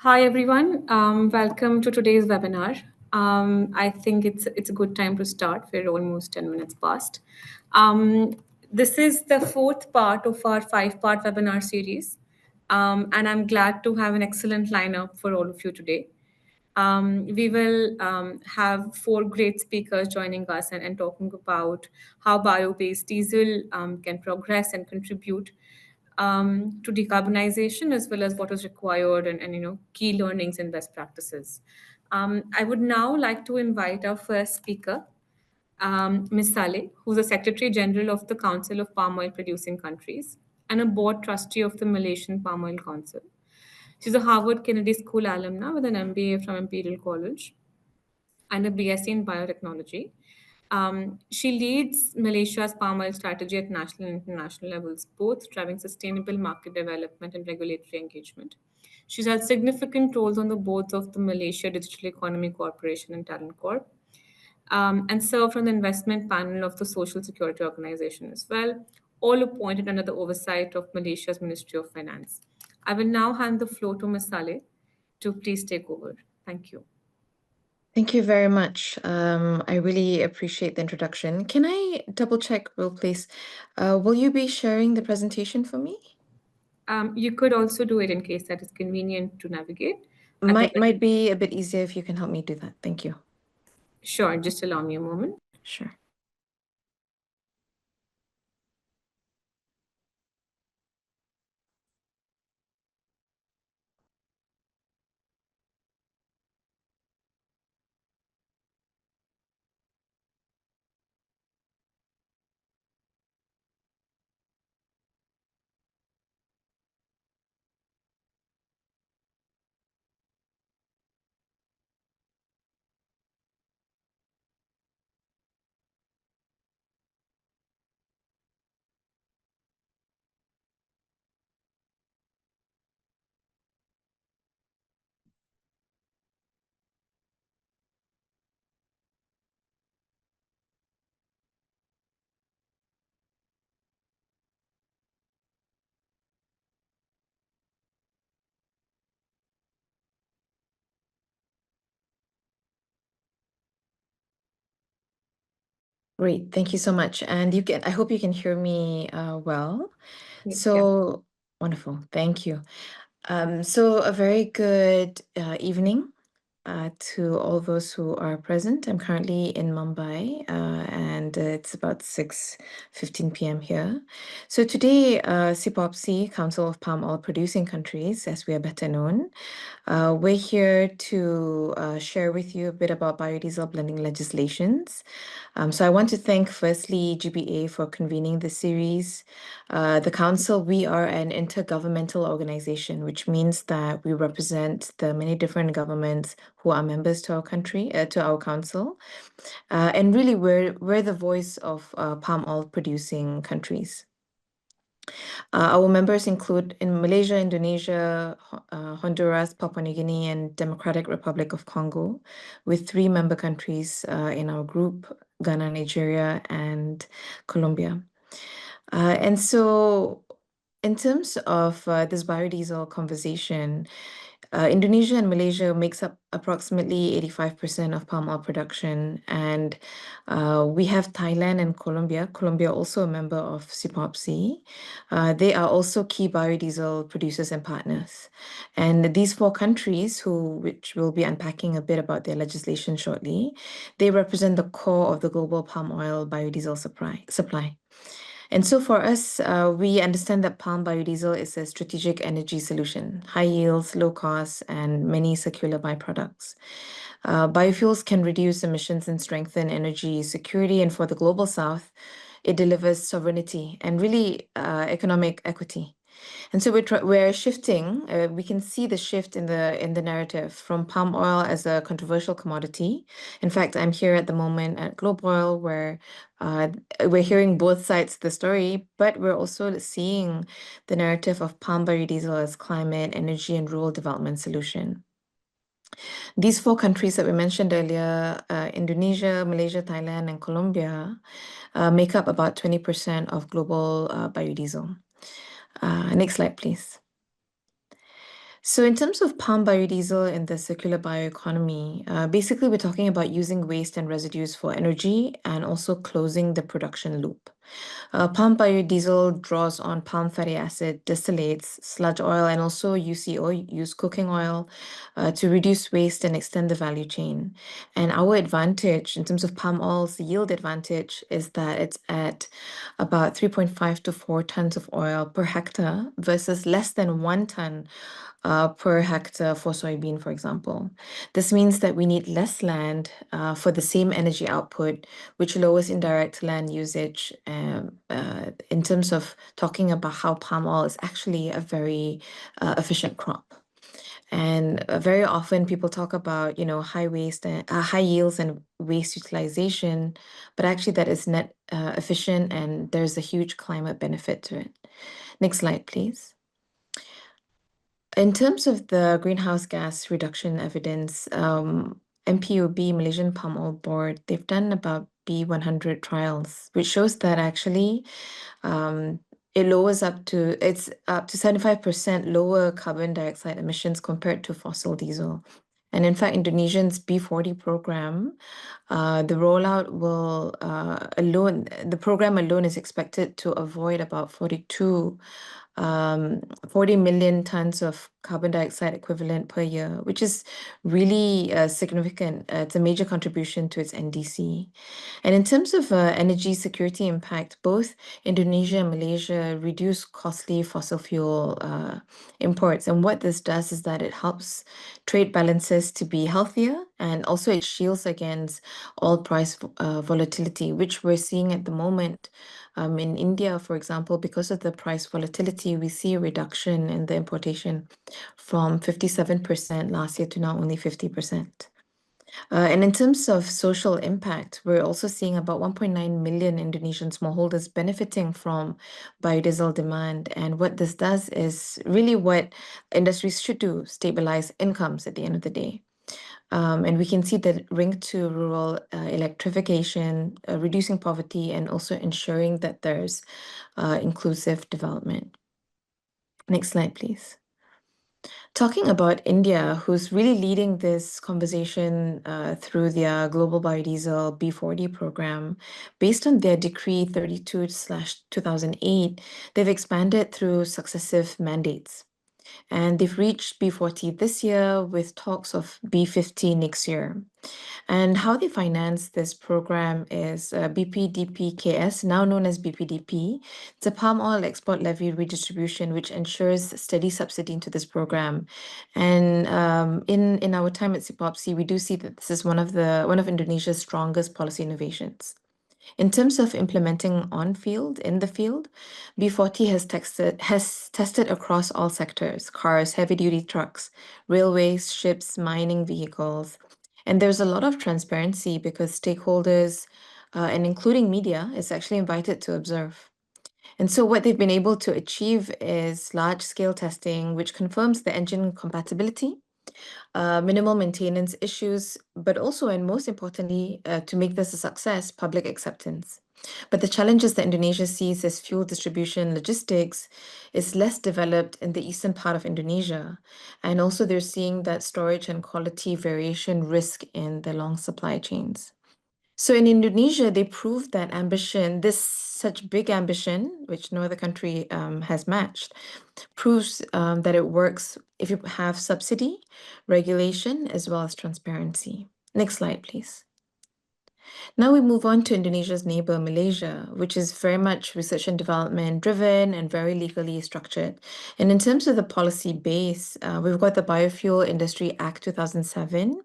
Hi everyone, welcome to today's webinar. I think it's a good time to start. We're almost 10 minutes past. Um, this is the fourth part of our five-part webinar series, and I'm glad to have an excellent lineup for all of you today. We will have four great speakers joining us and talking about how bio-based diesel can progress and contribute to decarbonization, as well as what is required and key learnings and best practices. I would now like to invite our first speaker, Ms. Saleh, who's the Secretary General of the Council of Palm Oil Producing Countries and a board trustee of the Malaysian Palm Oil Council. She's a Harvard Kennedy School alumna with an MBA from Imperial College and a BSc in biotechnology. She leads Malaysia's palm oil strategy at national and international levels, both driving sustainable market development and regulatory engagement. She's had significant roles on the boards of the Malaysia Digital Economy Corporation and Talent Corp, and served on the investment panel of the Social Security Organization as well, all appointed under the oversight of Malaysia's Ministry of Finance. I will now hand the floor to Ms. Saleh to please take over. Thank you. Thank you very much. I really appreciate the introduction. Can I double check real please? Will you be sharing the presentation for me? You could also do it in case that is convenient to navigate. Might be a bit easier if you can help me do that. Thank you. Sure, just allow me a moment. Sure. Great. Thank you so much. And I hope you can hear me well. Yes, yeah. So wonderful. Thank you. So a very good evening to all those who are present. I'm currently in Mumbai and it's about 6:15 p.m. here. So today, CPOPC, Council of Palm Oil Producing Countries, as we are better known, we're here to share with you a bit about biodiesel blending legislations. So I want to thank firstly GBA for convening the series. The Council, we are an intergovernmental organization, which means that we represent the many different governments who are members to our country, to our council. And really, we're the voice of palm oil producing countries. Our members include in Malaysia, Indonesia, Honduras, Papua New Guinea, and Democratic Republic of Congo, with 3 member countries in our group, Ghana, Nigeria, and Colombia. And so in terms of this biodiesel conversation, Indonesia and Malaysia makes up approximately 85% of palm oil production, and we have Thailand and Colombia. Colombia also a member of CPOPC. They are also key biodiesel producers and partners. And these 4 countries, which we'll be unpacking a bit about their legislation shortly, they represent the core of the global palm oil biodiesel supply. And so for us, we understand that palm biodiesel is a strategic energy solution, high yields, low costs, and many circular byproducts. Biofuels can reduce emissions and strengthen energy security. And for the global south, it delivers sovereignty and really economic equity. And so we're shifting. We can see the shift in the narrative from palm oil as a controversial commodity. In fact, I'm here at the moment at Globe Oil, where we're hearing both sides of the story, but we're also seeing the narrative of palm biodiesel as climate, energy, and rural development solution. These 4 countries that we mentioned earlier, Indonesia, Malaysia, Thailand, and Colombia, make up about 20% of global biodiesel. Next slide, please. So, in terms of palm biodiesel in the circular bioeconomy, basically we're talking about using waste and residues for energy and also closing the production loop. Palm biodiesel draws on palm fatty acid, distillates, sludge oil, and also UCO, used cooking oil, to reduce waste and extend the value chain. And our advantage in terms of palm oil's yield advantage is that it's at about 3.5 to 4 tons of oil per hectare versus less than 1 ton per hectare for soybean, for example. This means that we need less land for the same energy output, which lowers indirect land usage in terms of talking about how palm oil is actually a very efficient crop. And very often people talk about, high waste and high yields and waste utilization, but actually that is net efficient and there's a huge climate benefit to it. Next slide, please. In terms of the greenhouse gas reduction evidence, MPOB, Malaysian Palm Oil Board, they've done about B100 trials, which shows that actually it's up to 75% lower carbon dioxide emissions compared to fossil diesel. And in fact, Indonesia's B40 program, the rollout the program alone is expected to avoid about 40 million tons of carbon dioxide equivalent per year, which is really significant. It's a major contribution to its NDC. And in terms of energy security impact, both Indonesia and Malaysia reduce costly fossil fuel imports. And what this does is that it helps trade balances to be healthier, and also it shields against oil price volatility, which we're seeing at the moment. In India, for example, because of the price volatility, we see a reduction in the importation from 57% last year to now only 50%. And in terms of social impact, we're also seeing about 1.9 million Indonesian smallholders benefiting from biodiesel demand. And what this does is really what industries should do, stabilize incomes at the end of the day. And we can see that linked to rural electrification, reducing poverty, and also ensuring that there's inclusive development. Next slide, please. Talking about India, who's really leading this conversation through their Global Biodiesel B40 program, based on their Decree 32/2008, they've expanded through successive mandates. And they've reached B40 this year with talks of B50 next year. And how they finance this program is BPDPKS, now known as BPDP. It's a palm oil export levy redistribution, which ensures steady subsidy into this program. And in our time at CIPOPSI, we do see that this is one of Indonesia's strongest policy innovations. In terms of implementing in the field, B40 has tested across all sectors: cars, heavy-duty trucks, railways, ships, mining vehicles. And there's a lot of transparency because stakeholders, and including media, is actually invited to observe. And so what they've been able to achieve is large-scale testing, which confirms the engine compatibility, minimal maintenance issues, but also, and most importantly, to make this a success, public acceptance. But the challenges that Indonesia sees as fuel distribution logistics is less developed in the eastern part of Indonesia. And also they're seeing that storage and quality variation risk in the long supply chains. So in Indonesia, they proved that such big ambition, which no other country has matched, proves that it works if you have subsidy, regulation, as well as transparency. Next slide, please. Now we move on to Indonesia's neighbor, Malaysia, which is very much research and development driven and very legally structured. And in terms of the policy base, we've got the Biofuel Industry Act 2007,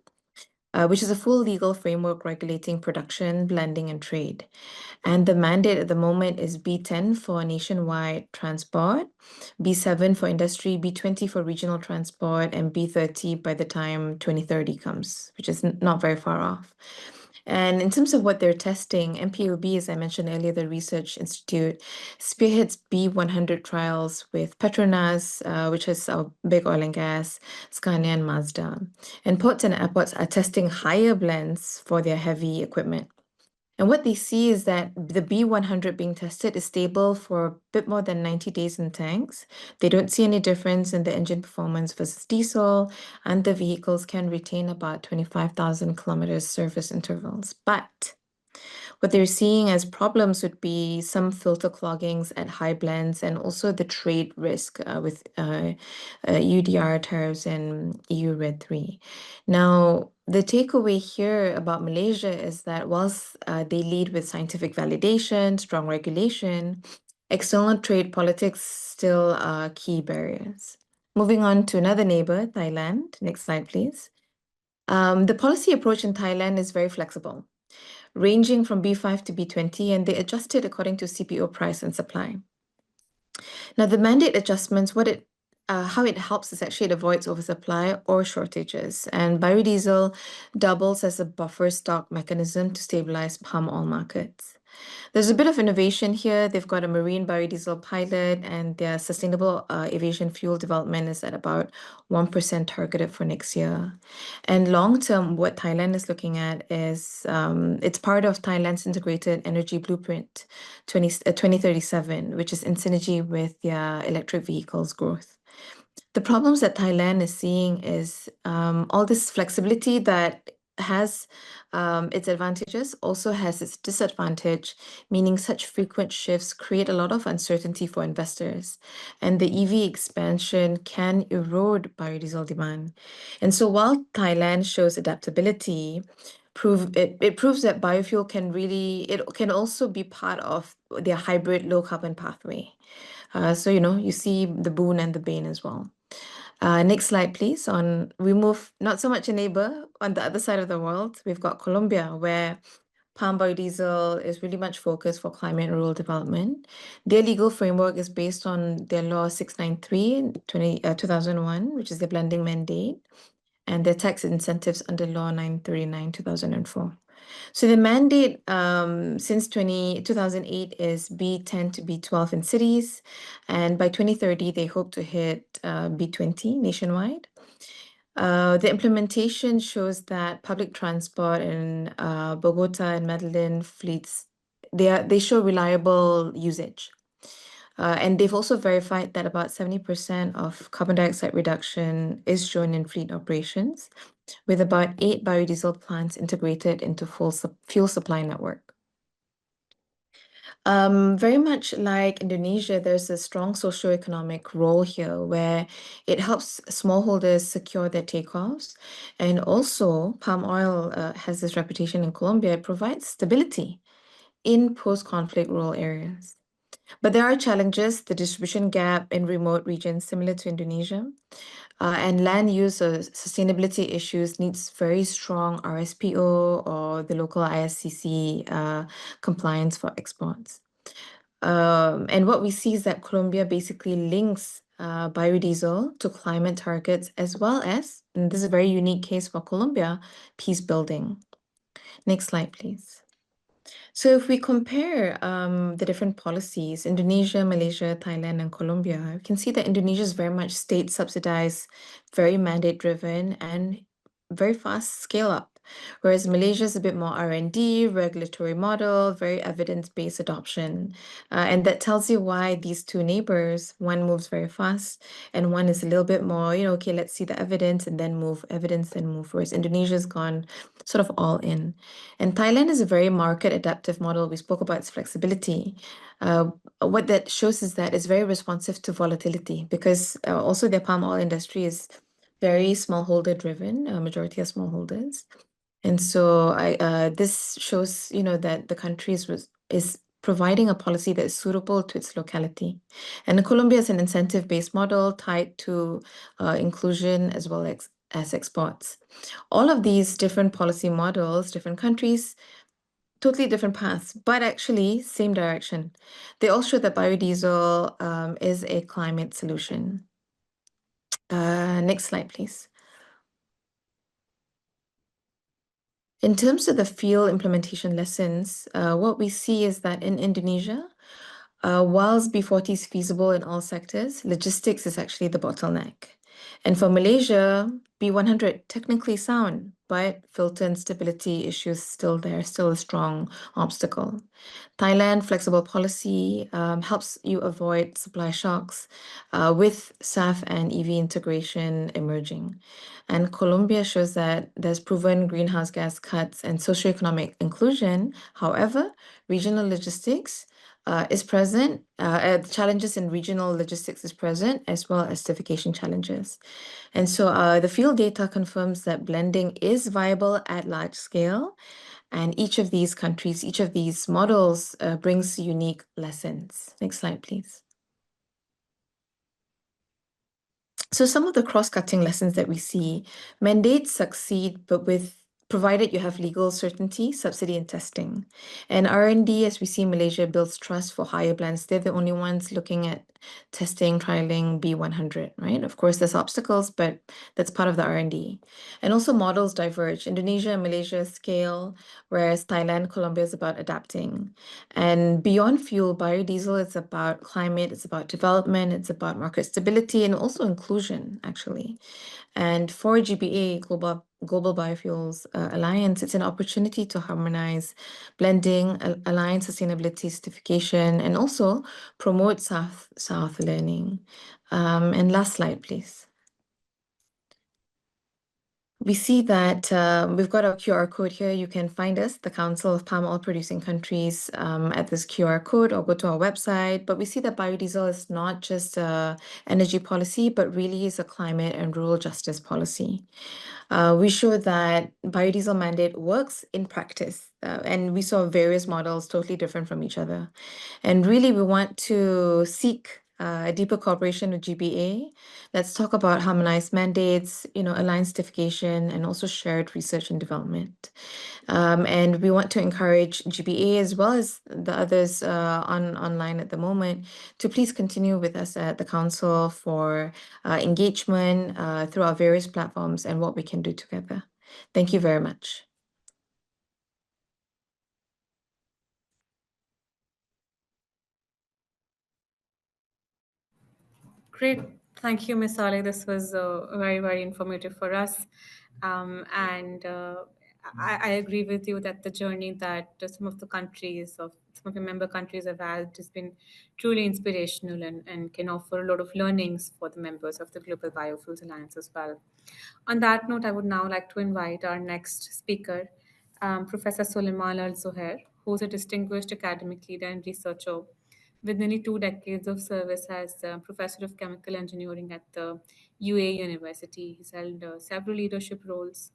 which is a full legal framework regulating production, blending, and trade. And the mandate at the moment is B10 for nationwide transport, B7 for industry, B20 for regional transport, and B30 by the time 2030 comes, which is not very far off. And in terms of what they're testing, MPOB, as I mentioned earlier, the research institute, spearheads B100 trials with Petronas, which is our big oil and gas, Scania and Mazda. And ports and airports are testing higher blends for their heavy equipment. And what they see is that the B100 being tested is stable for a bit more than 90 days in tanks. They don't see any difference in the engine performance versus diesel, and the vehicles can retain about 25,000 kilometers service intervals. But what they're seeing as problems would be some filter cloggings at high blends and also the trade risk with UDR tariffs and EU Red 3. Now, the takeaway here about Malaysia is that whilst they lead with scientific validation, strong regulation, external trade politics still are key barriers. Moving on to another neighbor, Thailand. Next slide, please. The policy approach in Thailand is very flexible, ranging from B5 to B20, and they adjust it according to CPO price and supply. Now, the mandate adjustments, how it helps is actually it avoids oversupply or shortages, and biodiesel doubles as a buffer stock mechanism to stabilize palm oil markets. There's a bit of innovation here. They've got a marine biodiesel pilot, and their sustainable aviation fuel development is at about 1% targeted for next year. And long term, what Thailand is looking at is it's part of Thailand's integrated energy blueprint 2037, which is in synergy with their electric vehicles growth. The problems that Thailand is seeing is all this flexibility that has its advantages also has its disadvantage, meaning such frequent shifts create a lot of uncertainty for investors, and the EV expansion can erode biodiesel demand. And so while Thailand shows adaptability, it proves that biofuel it can also be part of their hybrid low carbon pathway. So you see the boon and the bane as well. Next slide, please. We move not so much a neighbor on the other side of the world. We've got Colombia, where palm biodiesel is really much focused for climate and rural development. Their legal framework is based on their law 693 2001, which is the blending mandate, and their tax incentives under law 939 2004. So the mandate since 2008 is B10 to B12 in cities, and by 2030 they hope to hit B20 nationwide. The implementation shows that public transport in Bogota and Medellin fleets, they show reliable usage. And they've also verified that about 70% of carbon dioxide reduction is shown in fleet operations, with about 8 biodiesel plants integrated into fuel supply network. Very much like Indonesia, there's a strong socioeconomic role here where it helps smallholders secure their takeoffs. And also, palm oil has this reputation in Colombia. It provides stability in post-conflict rural areas. But there are challenges, the distribution gap in remote regions similar to Indonesia, and land use or sustainability issues needs very strong RSPO or the local ISCC compliance for exports. And what we see is that Colombia basically links biodiesel to climate targets as well as, and this is a very unique case for Colombia, peace building. Next slide, please. So if we compare the different policies, Indonesia, Malaysia, Thailand, and Colombia, we can see that Indonesia is very much state subsidized, very mandate driven, and very fast scale up. Whereas Malaysia is a bit more R&D, regulatory model, very evidence-based adoption. And that tells you why these two neighbors, one moves very fast and one is a little bit more, okay, let's see the evidence and then move, evidence, then move. Whereas Indonesia's gone sort of all in. And Thailand is a very market adaptive model. We spoke about its flexibility. What that shows is that it's very responsive to volatility because also their palm oil industry is very smallholder driven, majority of smallholders. And so this shows, that the country is providing a policy that is suitable to its locality. And Colombia is an incentive-based model tied to inclusion as well as exports. All of these different policy models, different countries, totally different paths, but actually same direction. They all show that biodiesel is a climate solution. Next slide, please. In terms of the field implementation lessons, what we see is that in Indonesia, whilst B40 is feasible in all sectors, logistics is actually the bottleneck. And for Malaysia, B100, technically sound, but filter instability issues still there, still a strong obstacle. Thailand flexible policy helps you avoid supply shocks with SAF and EV integration emerging. And Colombia shows that there's proven greenhouse gas cuts and socioeconomic inclusion. However, regional logistics is present. Challenges in regional logistics is present, as well as certification challenges. And so the field data confirms that blending is viable at large scale. And each of these countries, each of these models brings unique lessons. Next slide, please. So some of the cross-cutting lessons that we see, mandates succeed, but provided you have legal certainty, subsidy, and testing. And R&D, as we see, Malaysia builds trust for higher blends. They're the only ones looking at testing, trialing B100, right? Of course, there's obstacles, but that's part of the R&D. And also models diverge. Indonesia and Malaysia scale, whereas Thailand, Colombia is about adapting. And beyond fuel, biodiesel is about climate, it's about development, it's about market stability, and also inclusion, actually. And for GBA, Global Biofuels Alliance, it's an opportunity to harmonize blending, align sustainability certification, and also promote South learning. And last slide, please. We see that we've got our QR code here. You can find us, the Council of Palm Oil Producing Countries, at this QR code or go to our website. But we see that biodiesel is not just an energy policy, but really is a climate and rural justice policy. We show that biodiesel mandate works in practice, and we saw various models totally different from each other. And really, we want to seek a deeper cooperation with GBA. Let's talk about harmonized mandates, aligned certification, and also shared research and development. And we want to encourage GBA as well as the others online at the moment to please continue with us at the Council for engagement through our various platforms and what we can do together. Thank you very much. Great. Thank you, Ms. Ale. This was very, very informative for us. And I agree with you that the journey that some of the countries, some of the member countries have had has been truly inspirational and can offer a lot of learnings for the members of the Global Biofuels Alliance as well. On that note, I would now like to invite our next speaker, Professor Suleiman Al-Zohair, who is a distinguished academic leader and researcher with nearly 2 decades of service as professor of chemical engineering at the UAE University. He's held several leadership roles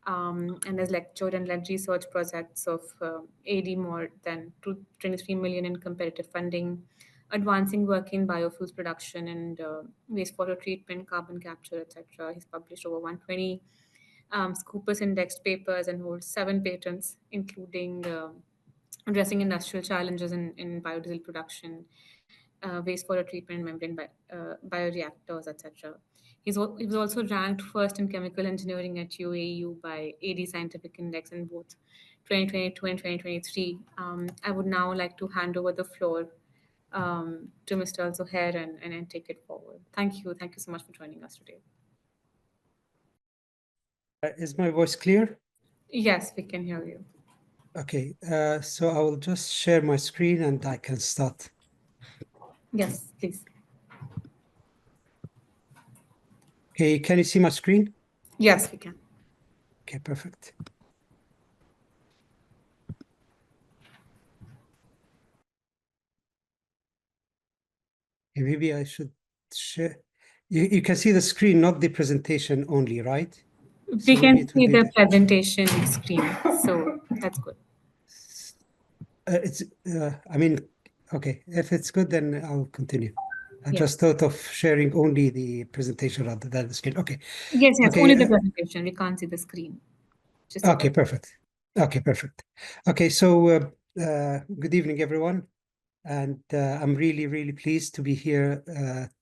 and has lectured and led research projects of AD more than 23 million in competitive funding, advancing work in biofuels production and wastewater treatment, carbon capture, etc. He's published over 120 Scopus indexed papers and holds 7 patents, including addressing industrial challenges in biodiesel production, wastewater treatment, bioreactors, etc. He was also ranked first in chemical engineering at UAU by AD Scientific Index in both 2022 and 2023. I would now like to hand over the floor to Mr. Al-Zohair and take it forward. Thank you. Thank you so much for joining us today. Is my voice clear? Yes, we can hear you. Okay, so I will just share my screen and I can start. Yes, please. Okay, can you see my screen? Yes, we can. Okay, perfect. Okay, maybe I should share. You can see the screen, not the presentation only, right? We can see the presentation screen, so that's good. Okay, if it's good, then I'll continue. I Yes. just thought of sharing only the presentation rather than the screen. Okay. Yes, Okay, only the presentation. We can't see the screen. Just okay, perfect. Okay, perfect. Okay, so good evening, everyone. And I'm really, really pleased to be here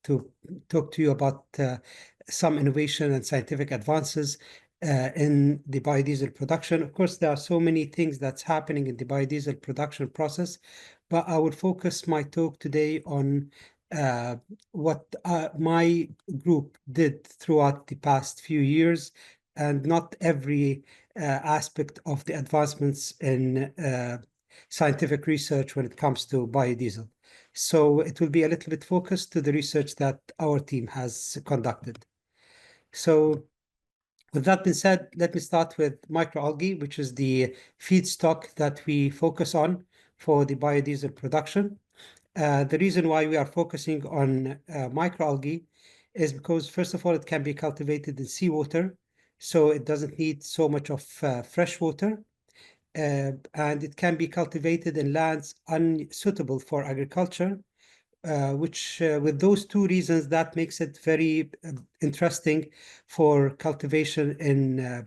to talk to you about some innovation and scientific advances in the biodiesel production. Of course, there are so many things that's happening in the biodiesel production process, but I would focus my talk today on what my group did throughout the past few years, and not every aspect of the advancements in scientific research when it comes to biodiesel. So it will be a little bit focused to the research that our team has conducted. So with that being said, let me start with microalgae, which is the feedstock that we focus on for the biodiesel production. The reason why we are focusing on microalgae is because, first of all, it can be cultivated in seawater, so it doesn't need so much of fresh water. And it can be cultivated in lands unsuitable for agriculture, which with those two reasons, that makes it very interesting for cultivation in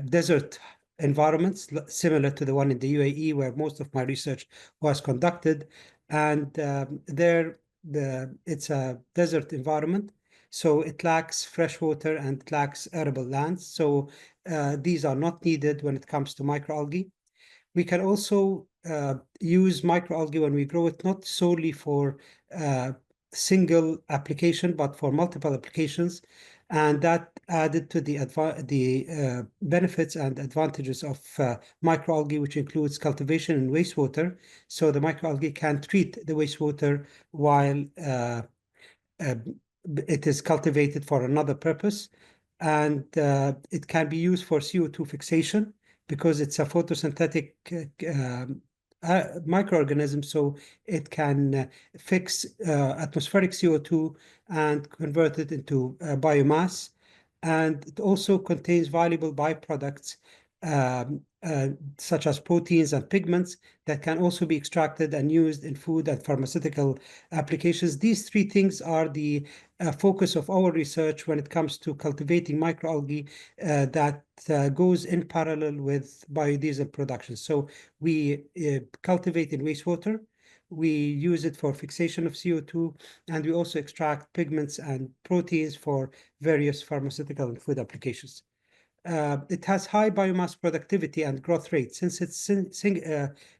desert environments, similar to the one in the UAE, where most of my research was conducted. And it's a desert environment, so it lacks fresh water and it lacks arable lands. So these are not needed when it comes to microalgae. We can also use microalgae when we grow it, not solely for single application, but for multiple applications. And that added to the benefits and advantages of microalgae, which includes cultivation in wastewater. So the microalgae can treat the wastewater while uh, it is cultivated for another purpose. And it can be used for CO2 fixation because it's a photosynthetic microorganism, so it can fix atmospheric CO2 and convert it into biomass. And it also contains valuable byproducts such as proteins and pigments that can also be extracted and used in food and pharmaceutical applications. These three things are the focus of our research when it comes to cultivating microalgae that goes in parallel with biodiesel production. So we cultivate in wastewater, we use it for fixation of CO2, and we also extract pigments and proteins for various pharmaceutical and food applications. It has high biomass productivity and growth rate since it's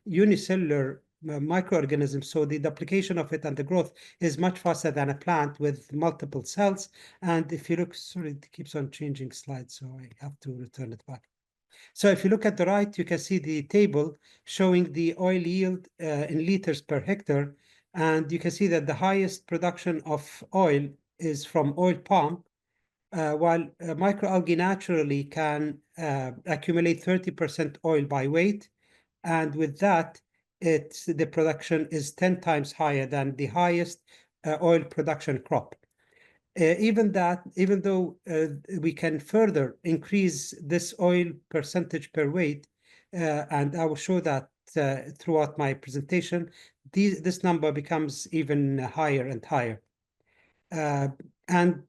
unicellular microorganism, so the duplication of it and the growth is much faster than a plant with multiple cells. And if you look, sorry, it keeps on changing slides, so I have to return it back. So if you look at the right, you can see the table showing the oil yield in liters per hectare. And you can see that the highest production of oil is from oil palm, while microalgae naturally can accumulate 30% oil by weight. And with that, the production is 10 times higher than the highest oil production crop. Even though we can further increase this oil percentage per weight, and I will show that throughout my presentation, this number becomes even higher and higher. And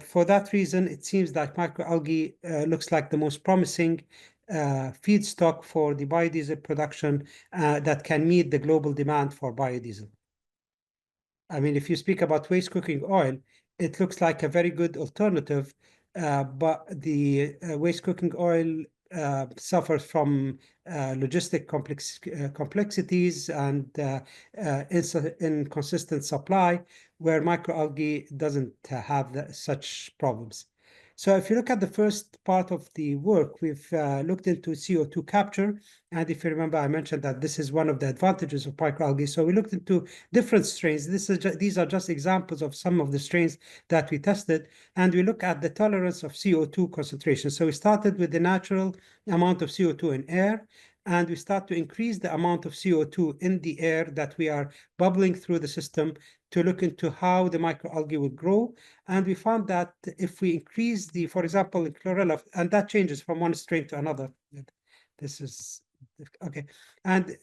for that reason, it seems that microalgae looks like the most promising feedstock for the biodiesel production that can meet the global demand for biodiesel. I mean, if you speak about waste cooking oil, it looks like a very good alternative, but the waste cooking oil suffers from logistic complexities and inconsistent supply, where microalgae doesn't have such problems. So if you look at the first part of the work, we've looked into CO2 capture. And if you remember, I mentioned that this is one of the advantages of microalgae. So we looked into different strains. These are just examples of some of the strains that we tested. And we look at the tolerance of CO2 concentration. So we started with the natural amount of CO2 in air, and we start to increase the amount of CO2 in the air that we are bubbling through the system to look into how the microalgae would grow. And we found that if we increase for example, chlorella, and that changes from one strain to another. This is okay. And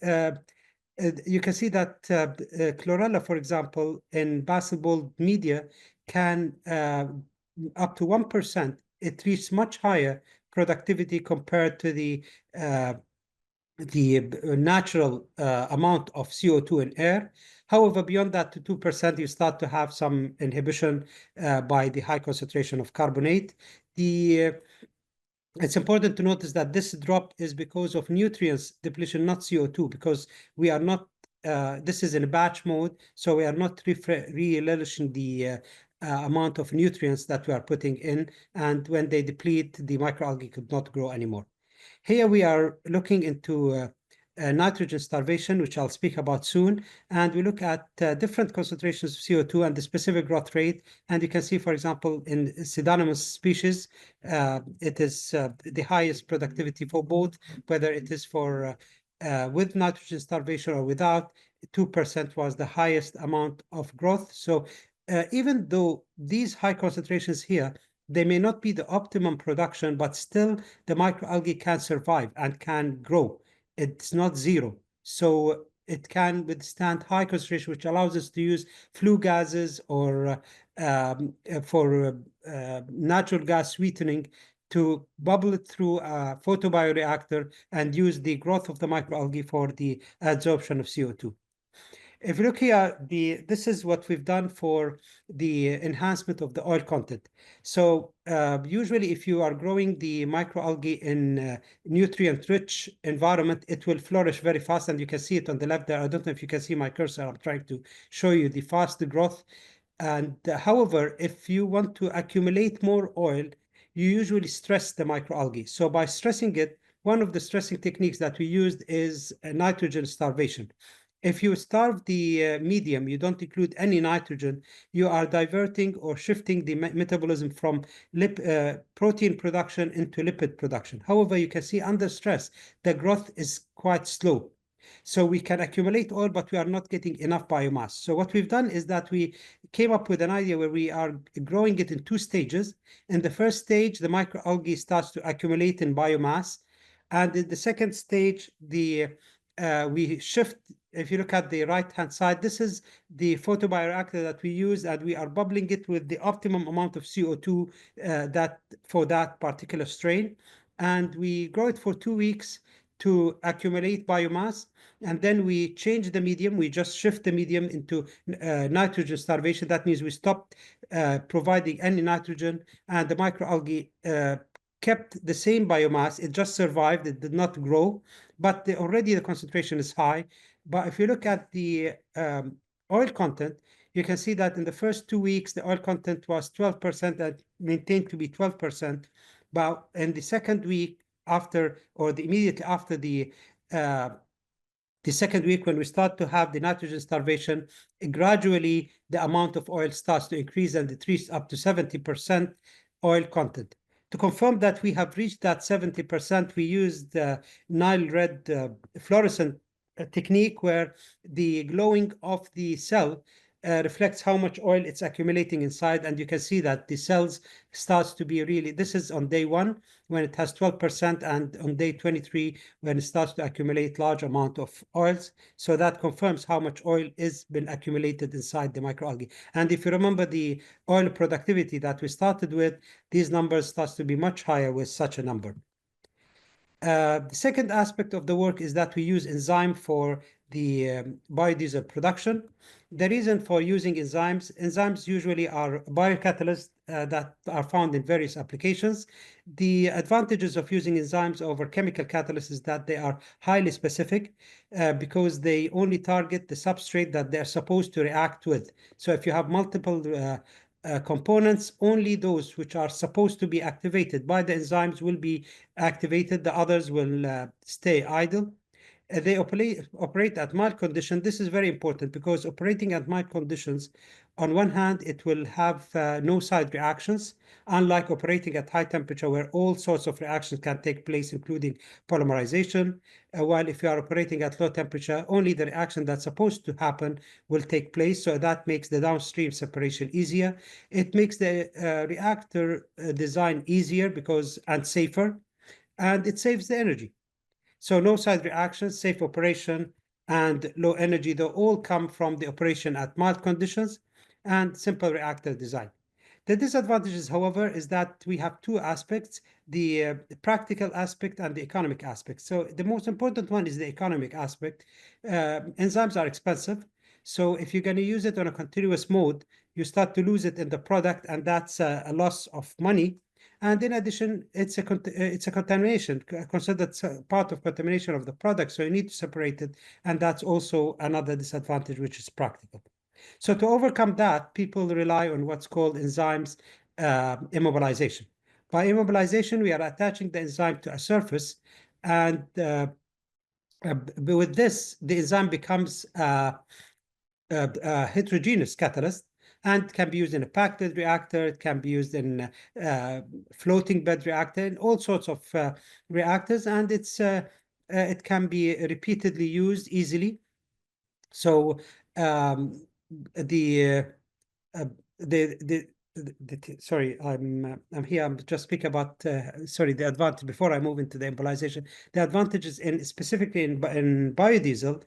you can see that chlorella, for example, in basketball media can up to 1%. It reaches much higher productivity compared to the natural amount of CO2 in air. However, beyond that to 2%, you start to have some inhibition by the high concentration of carbonate. It's important to notice that this drop is because of nutrients depletion, not CO2, because we are not this is in a batch mode, so we are not relishing the amount of nutrients that we are putting in, and when they deplete, the microalgae could not grow anymore. Here we are looking into nitrogen starvation, which I'll speak about soon, and we look at different concentrations of CO2 and the specific growth rate. And you can see, for example, in pseudonymous species, it is the highest productivity for both, whether it is for with nitrogen starvation or without. 2% was the highest amount of growth. So even though these high concentrations here, they may not be the optimum production, but still the microalgae can survive and can grow. It's not zero. So it can withstand high concentration, which allows us to use flue gases or for natural gas sweetening to bubble it through a photobioreactor and use the growth of the microalgae for the absorption of CO2. If you look here, this is what we've done for the enhancement of the oil content. So usually if you are growing the microalgae in nutrient-rich environment, it will flourish very fast, and you can see it on the left there. I don't know if you can see my cursor. I'm trying to show you the fast growth. And however, if you want to accumulate more oil, you usually stress the microalgae. So by stressing it, one of the stressing techniques that we used is nitrogen starvation. If you starve the medium, you don't include any nitrogen, you are diverting or shifting the metabolism from protein production into lipid production. However, you can see under stress, the growth is quite slow. So we can accumulate oil, but we are not getting enough biomass. So what we've done is that we came up with an idea where we are growing it in two stages. In the first stage, the microalgae starts to accumulate in biomass. And in the second stage, we shift. If you look at the right-hand side, this is the photobioreactor that we use, and we are bubbling it with the optimum amount of CO2 for that particular strain. And we grow it for 2 weeks to accumulate biomass, and then we change the medium. We just shift the medium into nitrogen starvation. That means we stopped providing any nitrogen, and the microalgae kept the same biomass. It just survived. It did not grow, but already the concentration is high. But if you look at the oil content, you can see that in the first 2 weeks, the oil content was 12% and maintained to be 12%. But in the second week after, or immediately after the second week, when we start to have the nitrogen starvation, gradually the amount of oil starts to increase and decrease up to 70% oil content. To confirm that we have reached that 70%, we used the Nile red fluorescent technique, where the glowing of the cell reflects how much oil it's accumulating inside, and you can see that the cells starts to be really, this is on day 1 when it has 12%, and on day 23 when it starts to accumulate large amount of oils. So that confirms how much oil is been accumulated inside the microalgae. And if you remember the oil productivity that we started with, these numbers starts to be much higher with such a number. The second aspect of the work is that we use enzyme for the biodiesel production. The reason for using enzymes usually are biocatalysts that are found in various applications. The advantages of using enzymes over chemical catalysts is that they are highly specific because they only target the substrate that they're supposed to react with. So if you have multiple components, only those which are supposed to be activated by the enzymes will be activated. The others will stay idle. They operate at mild conditions. This is very important because operating at mild conditions, on one hand, it will have no side reactions, unlike operating at high temperature where all sorts of reactions can take place, including polymerization. While if you are operating at low temperature, only the reaction that's supposed to happen will take place. So that makes the downstream separation easier. It makes the reactor design easier and safer, and it saves the energy. So no side reactions, safe operation, and low energy, they all come from the operation at mild conditions and simple reactor design. The disadvantages, however, is that we have two aspects, the practical aspect and the economic aspect. So the most important one is the economic aspect. Enzymes are expensive. So if you're going to use it on a continuous mode, you start to lose it in the product, and that's a loss of money. And in addition, it's a contamination, considered part of contamination of the product. So you need to separate it. And that's also another disadvantage, which is practical. So to overcome that, people rely on what's called enzymes immobilization. By immobilization, we are attaching the enzyme to a surface, and with this, the enzyme becomes a heterogeneous catalyst and can be used in a packed bed reactor. It can be used in floating bed reactor, in all sorts of reactors, and it can be repeatedly used easily. So the sorry, I'm here. I'm just speaking about the advantage before I move into the embolization. The advantages in specifically in biodiesel.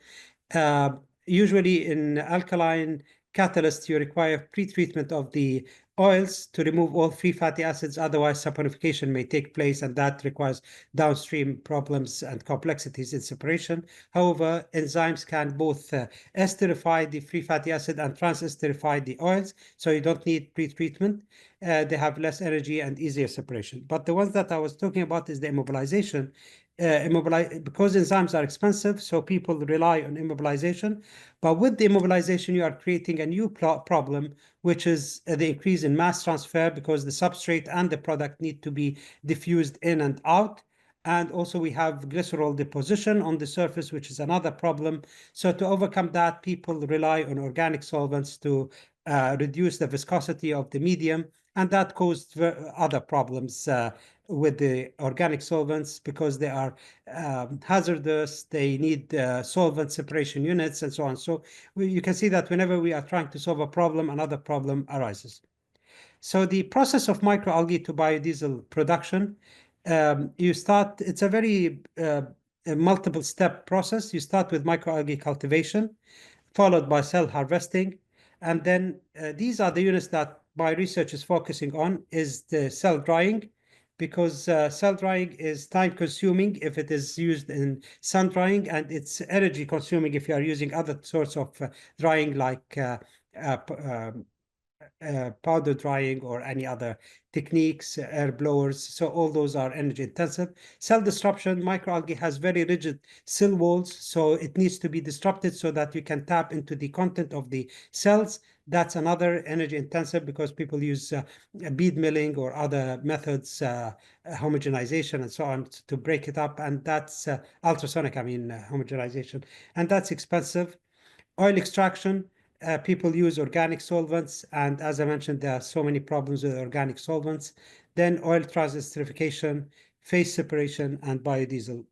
Uh, Usually in alkaline catalysts, you require pre-treatment of the oils to remove all free fatty acids. Otherwise, saponification may take place, and that requires downstream problems and complexities in separation. However, enzymes can both esterify the free fatty acid and trans-esterify the oils, so you don't need pre-treatment. They have less energy and easier separation. But the ones that I was talking about is the immobilization. Because enzymes are expensive, so people rely on immobilization. But with the immobilization, you are creating a new problem, which is the increase in mass transfer, because the substrate and the product need to be diffused in and out. And also we have glycerol deposition on the surface, which is another problem. So to overcome that, people rely on organic solvents to reduce the viscosity of the medium. And that caused other problems with the organic solvents, because they are hazardous, they need solvent separation units, and so on. So you can see that whenever we are trying to solve a problem, another problem arises. So the process of microalgae to biodiesel production, it's a very a multiple step process. You start with microalgae cultivation, followed by cell harvesting. And then these are the units that my research is focusing on, is the cell drying, because cell drying is time consuming if it is used in sun drying, and it's energy consuming if you are using other sorts of drying, like powder drying or any other techniques, air blowers. So all those are energy intensive. Cell disruption, microalgae has very rigid cell walls, so it needs to be disrupted so that you can tap into the content of the cells. That's another energy intensive, because people use bead milling or other methods, homogenization and so on, to break it up. And that's ultrasonic, homogenization. And that's expensive. Oil extraction, people use organic solvents, and as I mentioned, there are so many problems with organic solvents. Then oil transesterification, phase separation, and biodiesel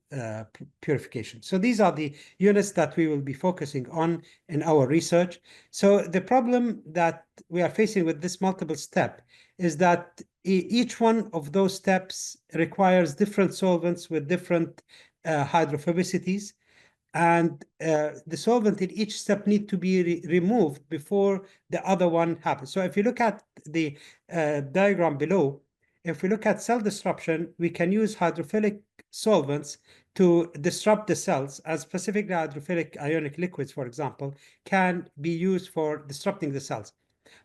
purification. So these are the units that we will be focusing on in our research. So the problem that we are facing with this multiple step is that each one of those steps requires different solvents with different hydrophobicities, and the solvent in each step need to be removed before the other one happens. So if you look at the diagram below, if we look at cell disruption, we can use hydrophilic solvents to disrupt the cells, and specifically hydrophilic ionic liquids, for example, can be used for disrupting the cells.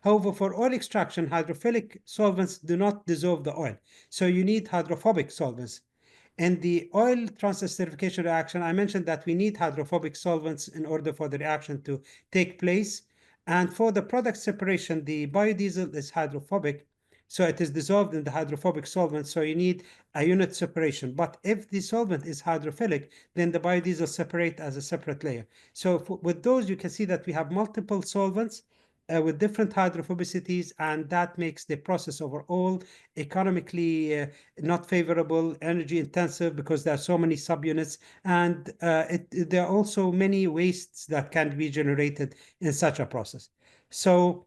However, for oil extraction, hydrophilic solvents do not dissolve the oil, so you need hydrophobic solvents. In the oil transesterification reaction, I mentioned that we need hydrophobic solvents in order for the reaction to take place. And for the product separation, the biodiesel is hydrophobic, so it is dissolved in the hydrophobic solvent, so you need a unit separation. But if the solvent is hydrophilic, then the biodiesel separate as a separate layer. So with those, you can see that we have multiple solvents with different hydrophobicities, and that makes the process overall economically not favorable, energy intensive, because there are so many subunits, and there are also many wastes that can be generated in such a process. So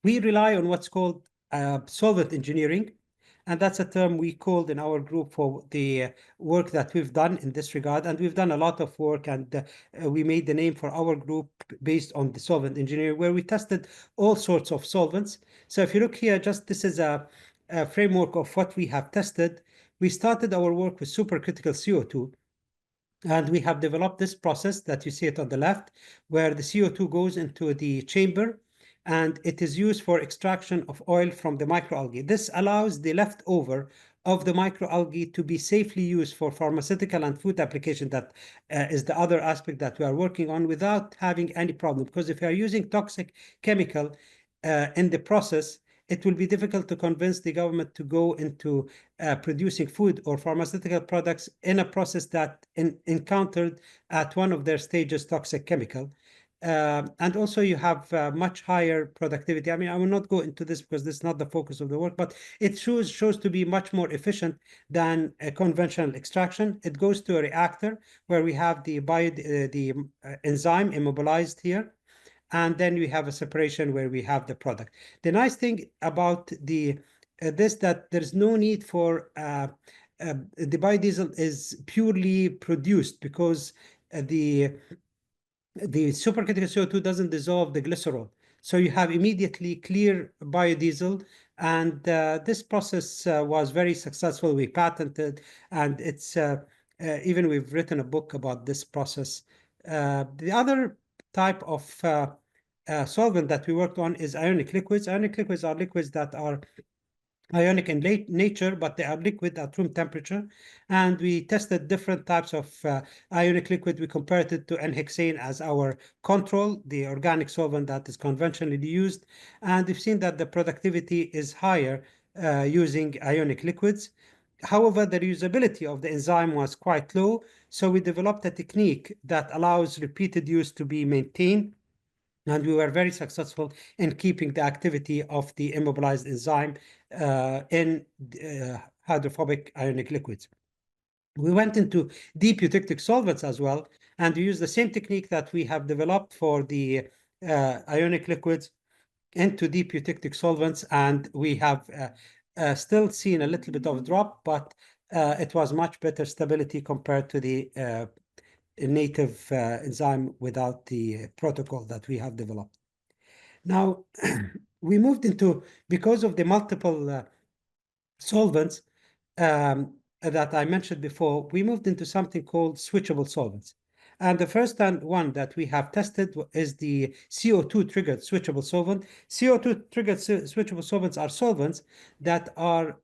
we rely on what's called solvent engineering, and that's a term we called in our group for the work that we've done in this regard. And we've done a lot of work, and we made the name for our group based on the solvent engineering, where we tested all sorts of solvents. So if you look here, this is a framework of what we have tested. We started our work with supercritical CO2, and we have developed this process that you see it on the left, where the CO2 goes into the chamber. and it is used for extraction of oil from the microalgae. This allows the leftover of the microalgae to be safely used for pharmaceutical and food application. That is the other aspect that we are working on, without having any problem. Because if you are using toxic chemical in the process, it will be difficult to convince the government to go into producing food or pharmaceutical products in a process that encountered at one of their stages toxic chemical. And also you have much higher productivity. I mean, I will not go into this because this is not the focus of the work, but it shows to be much more efficient than a conventional extraction. It goes to a reactor where we have the enzyme immobilized here, and then we have a separation where we have the product. The nice thing about this, that there's no need for the biodiesel is purely produced, because the supercritical CO2 doesn't dissolve the glycerol. So you have immediately clear biodiesel. And this process was very successful. We patented, and it's even we've written a book about this process. The other type of solvent that we worked on is ionic liquids. Ionic liquids are liquids that are ionic in nature, but they are liquid at room temperature. And we tested different types of ionic liquid. We compared it to N-hexane as our control, the organic solvent that is conventionally used. And we've seen that the productivity is higher using ionic liquids. However, the reusability of the enzyme was quite low. So we developed a technique that allows repeated use to be maintained. And we were very successful in keeping the activity of the immobilized enzyme in hydrophobic ionic liquids. We went into deep eutectic solvents as well, and we used the same technique that we have developed for the ionic liquids into deep eutectic solvents, and we have still seen a little bit of a drop, but it was much better stability compared to the native enzyme without the protocol that we have developed. Now, we moved into, because of the multiple solvents that I mentioned before, we moved into something called switchable solvents. And the first one that we have tested is the CO2 triggered switchable solvent. CO2 triggered switchable solvents are solvents that are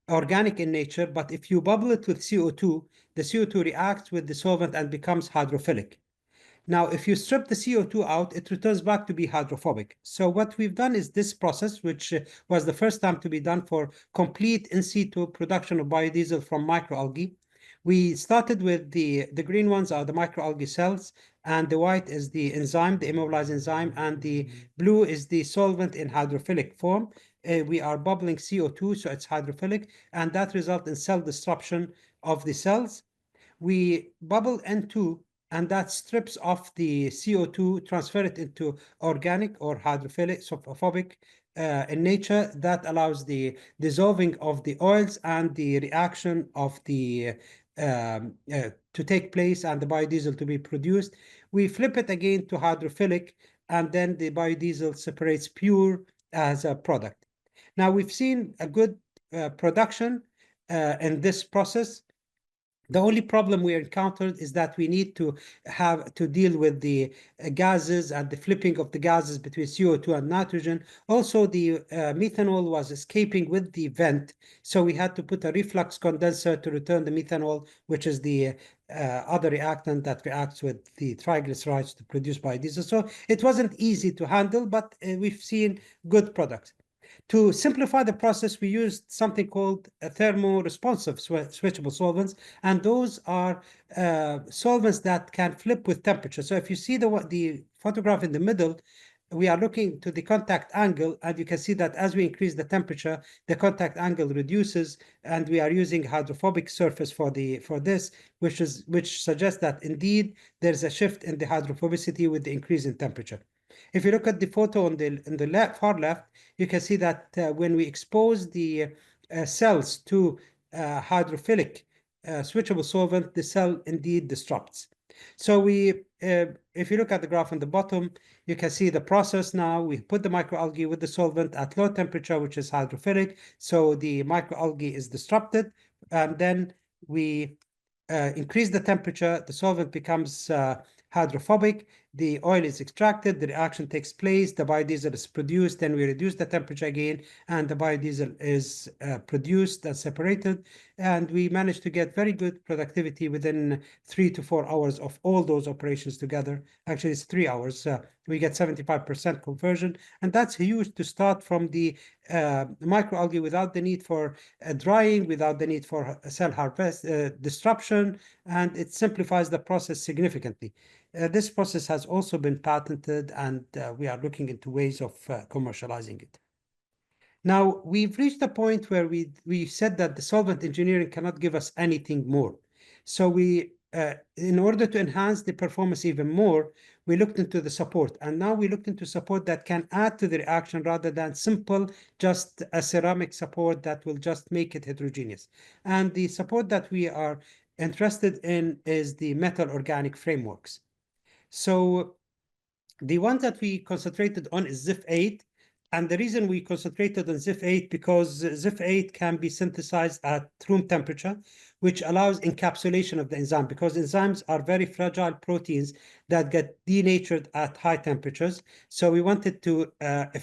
organic in nature, but if you bubble it with CO2, the CO2 reacts with the solvent and becomes hydrophilic. Now, if you strip the CO2 out, it returns back to be hydrophobic. So what we've done is this process, which was the first time to be done for complete in situ production of biodiesel from microalgae. We started with the green ones are the microalgae cells, and the white is the enzyme, the immobilized enzyme, and the blue is the solvent in hydrophilic form. We are bubbling CO2, so it's hydrophilic, and that results in cell disruption of the cells. We bubble N2, and that strips off the CO2, transfer it into organic or hydrophilic, phobic in nature. That allows the dissolving of the oils and the reaction of the to take place and the biodiesel to be produced. We flip it again to hydrophilic, and then the biodiesel separates pure as a product. Now, we've seen a good production in this process. The only problem we encountered is that we need to have to deal with the gases and the flipping of the gases between CO2 and nitrogen. Also, the methanol was escaping with the vent, so we had to put a reflux condenser to return the methanol, which is the other reactant that reacts with the triglycerides to produce biodiesel. So it wasn't easy to handle, but we've seen good products. To simplify the process, we used something called thermo-responsive switchable solvents, and those are solvents that can flip with temperature. So if you see the photograph in the middle, we are looking to the contact angle, and you can see that as we increase the temperature, the contact angle reduces, and we are using hydrophobic surface for this, which suggests that indeed there's a shift in the hydrophobicity with the increase in temperature. If you look at the photo on the far left, you can see that when we expose the cells to hydrophilic switchable solvent, the cell indeed disrupts. So if you look at the graph on the bottom, you can see the process now. We put the microalgae with the solvent at low temperature, which is hydrophilic. So the microalgae is disrupted, and then we increase the temperature, the solvent becomes hydrophobic. the oil is extracted, the reaction takes place, the biodiesel is produced, then we reduce the temperature again, and the biodiesel is produced and separated. And we managed to get very good productivity within 3 to 4 hours of all those operations together. Actually, it's 3 hours. We get 75% conversion, and that's huge to start from the microalgae without the need for drying, without the need for cell harvest disruption, and it simplifies the process significantly. This process has also been patented, and we are looking into ways of commercializing it. Now, we've reached a point where we said that the solvent engineering cannot give us anything more. So in order to enhance the performance even more, we looked into the support. And now we looked into support that can add to the reaction rather than simple, just a ceramic support that will just make it heterogeneous. And the support that we are interested in is the metal organic frameworks. So the one that we concentrated on is ZIF8. And the reason we concentrated on ZIF8 because ZIF8 can be synthesized at room temperature, which allows encapsulation of the enzyme, because enzymes are very fragile proteins that get denatured at high temperatures. So we wanted to,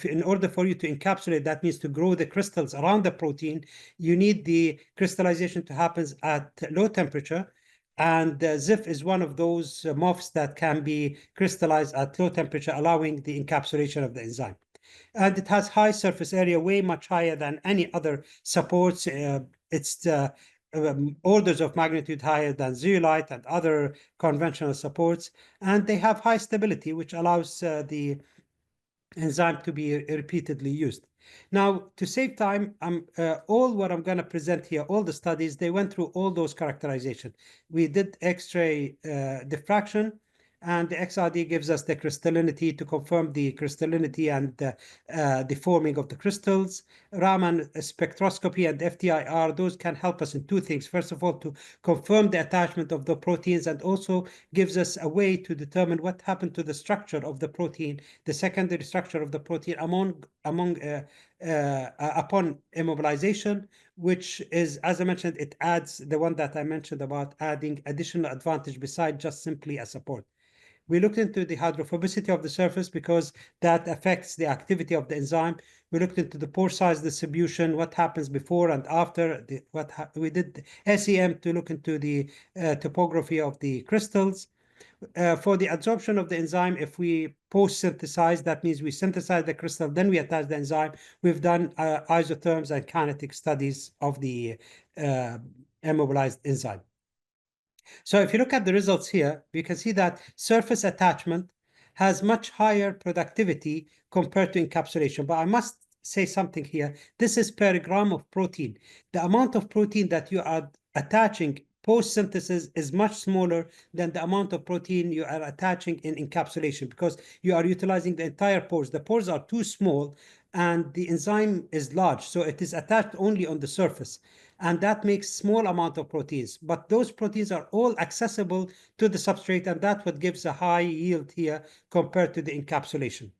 in order for you to encapsulate, that means to grow the crystals around the protein, you need the crystallization to happen at low temperature. And ZIF is one of those MOFs that can be crystallized at low temperature, allowing the encapsulation of the enzyme. And it has high surface area, way much higher than any other supports. It's orders of magnitude higher than zeolite and other conventional supports. And they have high stability, which allows the enzyme to be repeatedly used. Now, to save time, all what I'm going to present here, all the studies, they went through all those characterization. We did X-ray diffraction, and the XRD gives us the crystallinity to confirm the crystallinity and the forming of the crystals. Raman spectroscopy and FTIR, those can help us in two things. First of all, to confirm the attachment of the proteins, and also gives us a way to determine what happened to the structure of the protein, the secondary structure of the protein upon immobilization, which is, as I mentioned, it adds the one that I mentioned about adding additional advantage beside just simply a support. We looked into the hydrophobicity of the surface because that affects the activity of the enzyme. We looked into the pore size distribution, what happens before and after. We did SEM to look into the topography of the crystals. For the absorption of the enzyme, if we post-synthesize, that means we synthesize the crystal, then we attach the enzyme. We've done isotherms and kinetic studies of the immobilized enzyme. So if you look at the results here, we can see that surface attachment has much higher productivity compared to encapsulation. But I must say something here. This is per gram of protein. The amount of protein that you are attaching post-synthesis is much smaller than the amount of protein you are attaching in encapsulation, because you are utilizing the entire pores. The pores are too small and the enzyme is large, so it is attached only on the surface. And that makes small amount of proteins, but those proteins are all accessible to the substrate, and that's what gives a high yield here compared to the encapsulation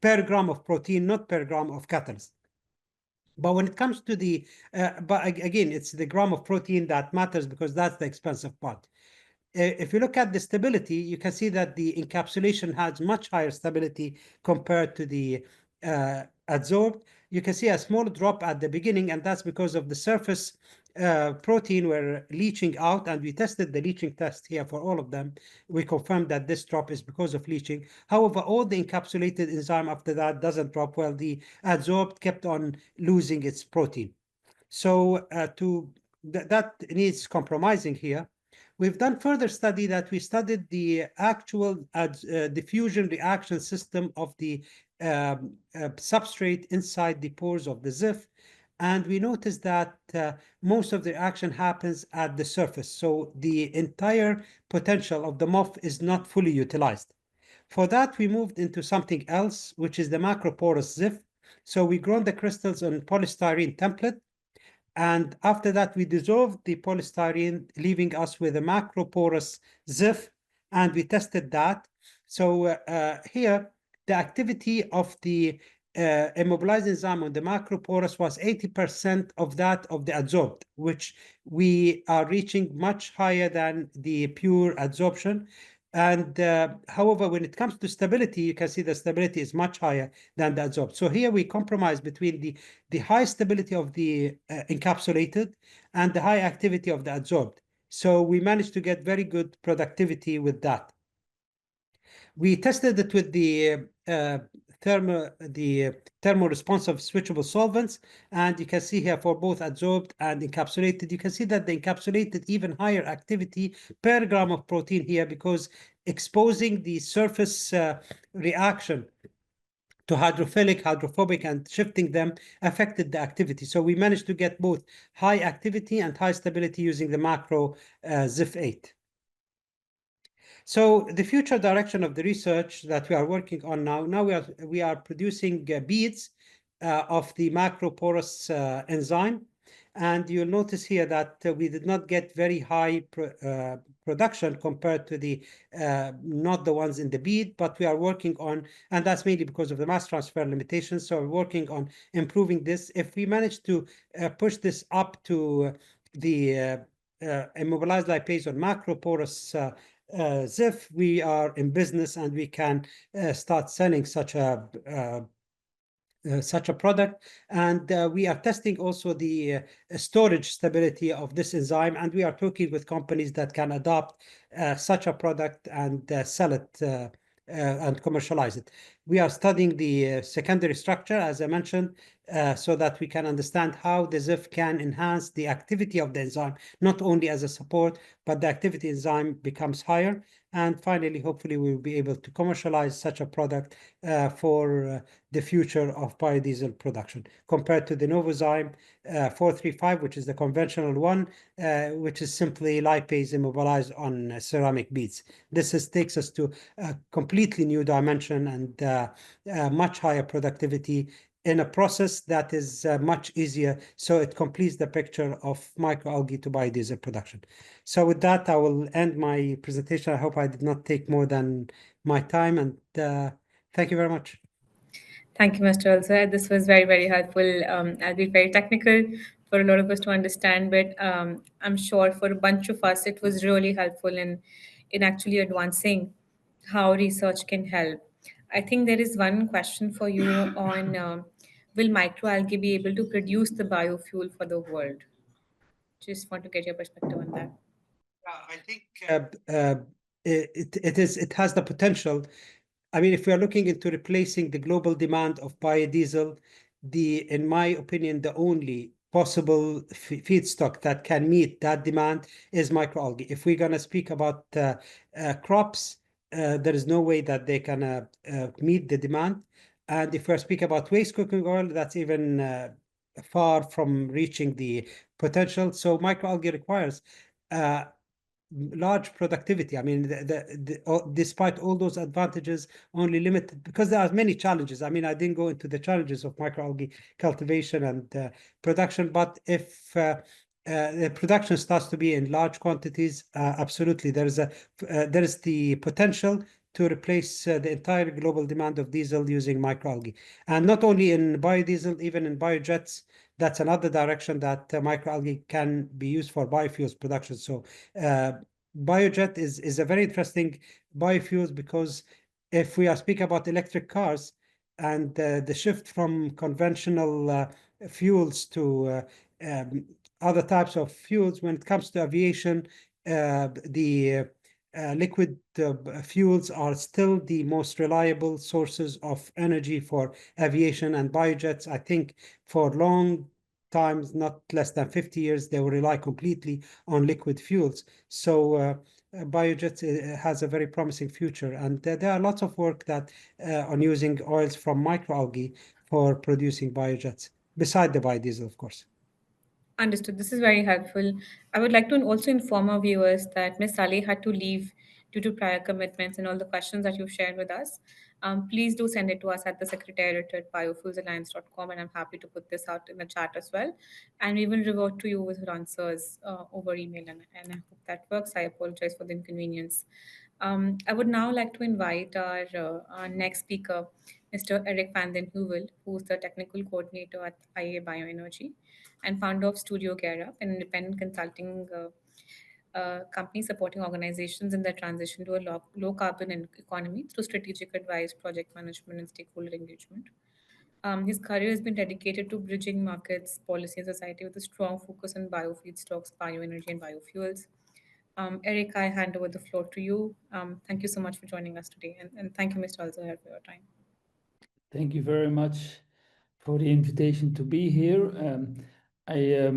per gram of protein, not per gram of catalyst. But when it comes to the, but again, it's the gram of protein that matters because that's the expensive part. If you look at the stability, you can see that the encapsulation has much higher stability compared to the adsorbed. You can see a small drop at the beginning, and that's because of the surface protein were leaching out, and we tested the leaching test here for all of them. We confirmed that this drop is because of leaching. However, all the encapsulated enzyme after that doesn't drop, well, the adsorbed kept on losing its protein. So that needs compromising here. We've done further study that we studied the actual diffusion reaction system of the substrate inside the pores of the ZIF. And we noticed that most of the reaction happens at the surface. So the entire potential of the MOF is not fully utilized. For that, we moved into something else, which is the macroporous ZIF. So we grown the crystals on polystyrene template. And after that, we dissolved the polystyrene, leaving us with a macroporous ZIF, and we tested that. So here, the activity of the immobilized enzyme on the macroporous was 80% of that of the adsorbed, which we are reaching much higher than the pure adsorption. And however, when it comes to stability, you can see the stability is much higher than the adsorbed. So here we compromise between the high stability of the encapsulated and the high activity of the adsorbed. So we managed to get very good productivity with that. We tested it with the thermoresponsive switchable solvents, and you can see here for both adsorbed and encapsulated, you can see that the encapsulated even higher activity per gram of protein here, because exposing the surface reaction to hydrophilic, hydrophobic, and shifting them affected the activity. So we managed to get both high activity and high stability using the macro ZIF8. So the future direction of the research that we are working on now we are producing beads of the macroporous enzyme, and you'll notice here that we did not get very high production compared to the not the ones in the bead, but we are working on, and that's mainly because of the mass transfer limitations. So we're working on improving this. If we manage to push this up to the immobilized lipase or macroporous ZIF, we are in business and we can start selling such a product. And we are testing also the storage stability of this enzyme, and we are talking with companies that can adopt such a product and sell it and commercialize it. We are studying the secondary structure, as I mentioned, so that we can understand how the ZIF can enhance the activity of the enzyme, not only as a support, but the activity enzyme becomes higher. And finally, hopefully, we will be able to commercialize such a product for the future of biodiesel production, compared to the Novozyme 435, which is the conventional one, which is simply lipase immobilized on ceramic beads. Takes us to a completely new dimension and much higher productivity in a process that is much easier. So it completes the picture of microalgae to biodiesel production. So with that, I will end my presentation. I hope I did not take more than my time, and thank you very much. Thank you, Mr. Also. This was very, very helpful. I'll be very technical for a lot of us to understand, but I'm sure for a bunch of us, it was really helpful in actually advancing how research can help. I think there is one question for you on will microalgae be able to produce the biofuel for the world? Just want to get your perspective on that. I think it has the potential. I mean, if we are looking into replacing the global demand of biodiesel, in my opinion, the only possible feedstock that can meet that demand is microalgae. If we're going to speak about crops, there is no way that they can meet the demand. And if we're speaking about waste cooking oil, that's even far from reaching the potential. So microalgae requires uh, large productivity. I mean, despite all those advantages, only limited because there are many challenges. I mean, I didn't go into the challenges of microalgae cultivation and production, but if the production starts to be in large quantities, absolutely, there is the potential to replace the entire global demand of diesel using microalgae, and not only in biodiesel, even in biojets. That's another direction that microalgae can be used for biofuels production. So uh, biojet is a very interesting biofuels, because if we are speaking about electric cars and the shift from conventional fuels to um, other types of fuels, when it comes to aviation, the liquid fuels are still the most reliable sources of energy for aviation, and biojets, I think, for long times, not less than 50 years, they will rely completely on liquid fuels. So biojets has a very promising future, and there are lots of work that on using oils from microalgae for producing biojets, beside the biodiesel, of course. Understood. This is very helpful. I would like to also inform our viewers that Ms. Saleh had to leave due to prior commitments and all the questions that you've shared with us. Please do send it to us at the secretariat at biofuelsalliance.com, and I'm happy to put this out in the chat as well. And we will revert to you with your answers over email, and I hope that works. I apologize for the inconvenience. I would now like to invite our next speaker, Mr. Eric van den Heuvel, who is the technical coordinator at IA Bioenergy and founder of Studio Gear Up, an independent consulting companies supporting organizations in their transition to a low carbon economy through strategic advice, project management, and stakeholder engagement. His career has been dedicated to bridging markets, policy, and society with a strong focus on biofeedstocks, bioenergy, and biofuels. Eric, I hand over the floor to you. Thank you so much for joining us today, and thank you, Mr. Alzohar, for your time. Thank you very much for the invitation to be here. I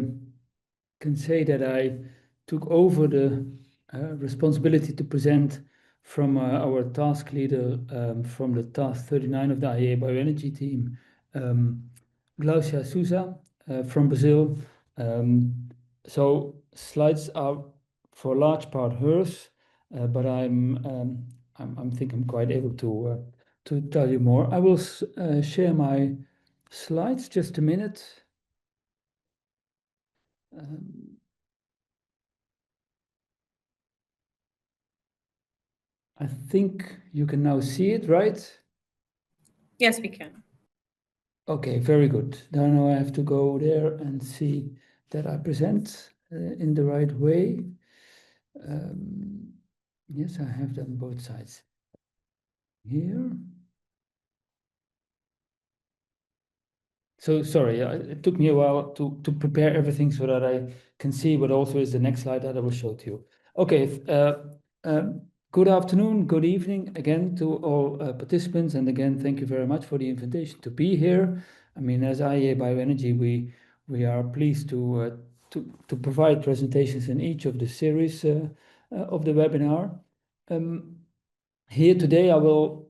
can say that I took over the responsibility to present from our task leader from the task 39 of the IEA Bioenergy team, Glaucia Souza from Brazil. So slides are for a large part hers, but I think I'm quite able to tell you more. I will share my slides. Just a minute. I think you can now see it, right? Yes, we can. Okay, very good. Now I have to go there and see that I present in the right way. Yes, I have done both sides. Here. So sorry, it took me a while to prepare everything so that I can see what also is the next slide that I will show to you. Okay, good afternoon, good evening again to all participants, and again, thank you very much for the invitation to be here. I mean, as IEA Bioenergy, we are pleased to provide presentations in each of the series of the webinar. Here today, I will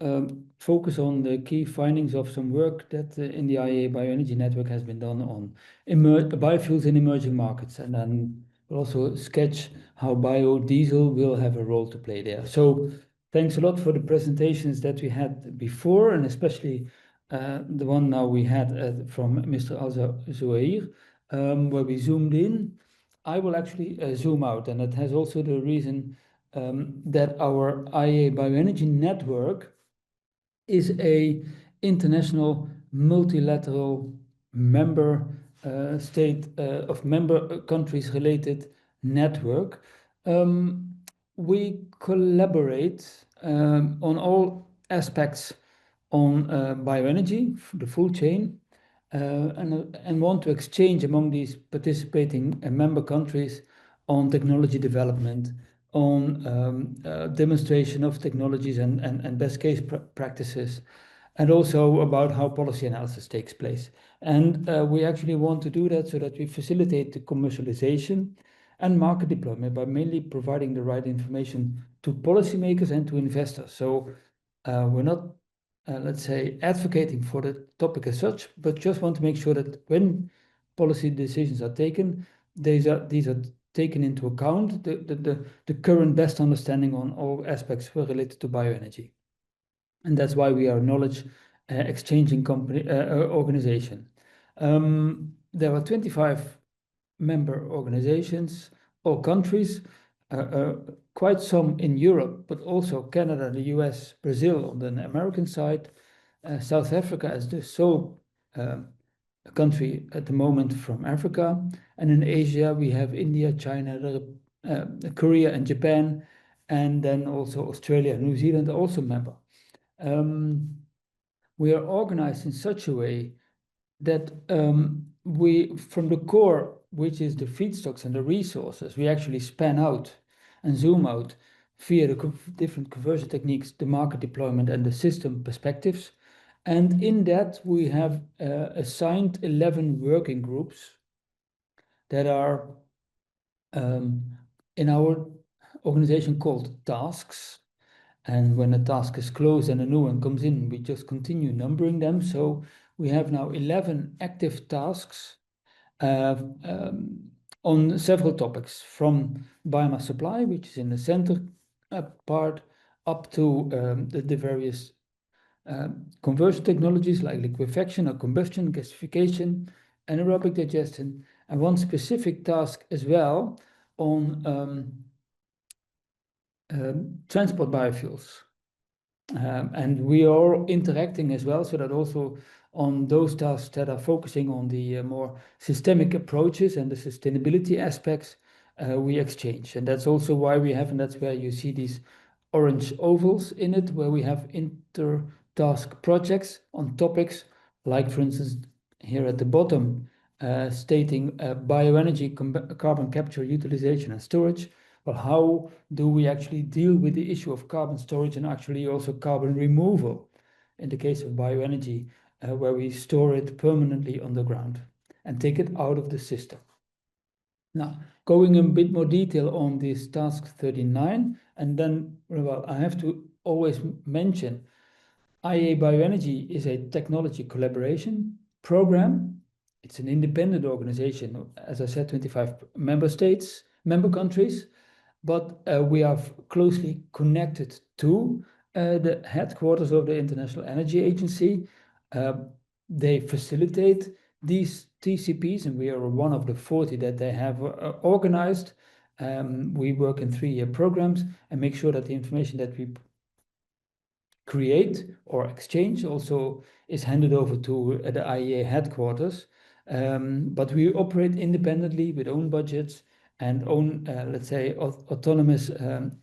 focus on the key findings of some work that in the IEA Bioenergy Network has been done on biofuels in emerging markets, and then we'll also sketch how biodiesel will have a role to play there. So thanks a lot for the presentations that we had before, and especially the one now we had from Mr. Al-Zuhair, where we zoomed in. I will actually zoom out, and it has also the reason that our IEA Bioenergy Network is a international multilateral member state of member countries related network. We collaborate on all aspects on bioenergy, the full chain, and want to exchange among these participating member countries on technology development, on demonstration of technologies and best case practices, and also about how policy analysis takes place. And we actually want to do that so that we facilitate the commercialization and market deployment by mainly providing the right information to policymakers and to investors. So we're not, let's say, advocating for the topic as such, but just want to make sure that when policy decisions are taken, these are taken into account, the current best understanding on all aspects related to bioenergy. And that's why we are a knowledge exchanging company organization. There are 25 member organizations or countries, quite some in Europe, but also Canada, the US, Brazil on the American side, South Africa as the sole country at the moment from Africa. And in Asia, we have India, China, Korea, and Japan, and then also Australia and New Zealand also member. We are organized in such a way that we, from the core, which is the feedstocks and the resources, we actually span out and zoom out via the different conversion techniques, the market deployment, and the system perspectives. And in that, we have assigned 11 working groups that are in our organization called tasks. And when a task is closed and a new one comes in, we just continue numbering them. So we have now 11 active tasks on several topics, from biomass supply, which is in the center part, up to the various conversion technologies like liquefaction or combustion, gasification, anaerobic digestion, and one specific task as well on transport biofuels. And we are interacting as well, so that also on those tasks that are focusing on the more systemic approaches and the sustainability aspects, we exchange. And that's also why we have, and that's where you see these orange ovals in it, where we have inter-task projects on topics like, for instance, here at the bottom, stating bioenergy, carbon capture, utilization and storage. Well, how do we actually deal with the issue of carbon storage and actually also carbon removal in the case of bioenergy, where we store it permanently underground and take it out of the system. Now, going in a bit more detail on this task 39, and then, well, I have to always mention IEA Bioenergy is a technology collaboration program. It's an independent organization, as I said, 25 member countries, but we are closely connected to the headquarters of the International Energy Agency. They facilitate these TCPs, and we are one of the 40 that they have organized. We work in 3-year programs and make sure that the information that we create or exchange also is handed over to the IEA headquarters. But we operate independently with own budgets and own, let's say, autonomous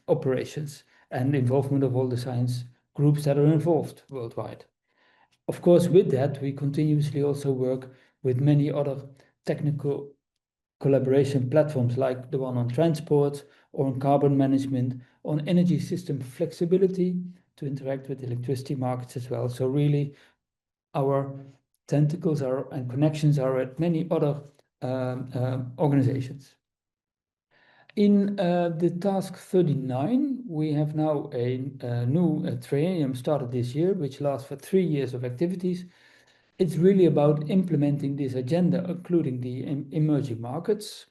operations and involvement of all the science groups that are involved worldwide. Of course, with that, we continuously also work with many other technical collaboration platforms like the one on transport or on carbon management, on energy system flexibility to interact with electricity markets as well. So really, our tentacles and connections are at many other organizations. In the task 39, we have now a new triennium started this year, which lasts for 3 years of activities. It's really about implementing this agenda, including the emerging markets.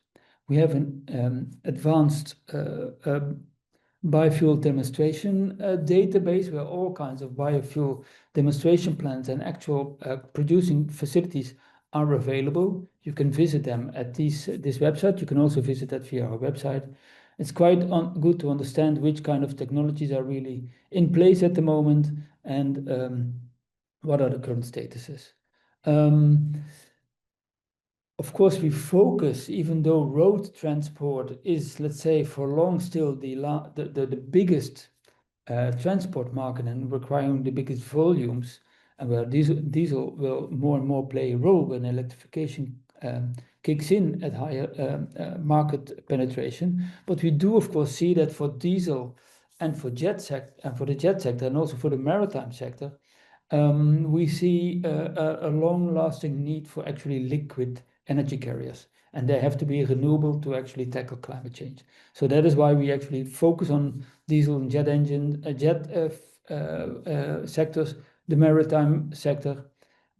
We have an advanced biofuel demonstration database where all kinds of biofuel demonstration plants and actual producing facilities are available. You can visit them at this website. You can also visit that via our website. It's quite good to understand which kind of technologies are really in place at the moment and what are the current statuses. Of course, we focus, even though road transport is, let's say, for long still the biggest transport market and requiring the biggest volumes, and where diesel will more and more play a role when electrification kicks in at higher market penetration. But we do, of course, see that for diesel and for the jet sector and also for the maritime sector, we see a long-lasting need for actually liquid energy carriers, and they have to be renewable to actually tackle climate change. So that is why we actually focus on diesel and jet sectors, the maritime sector,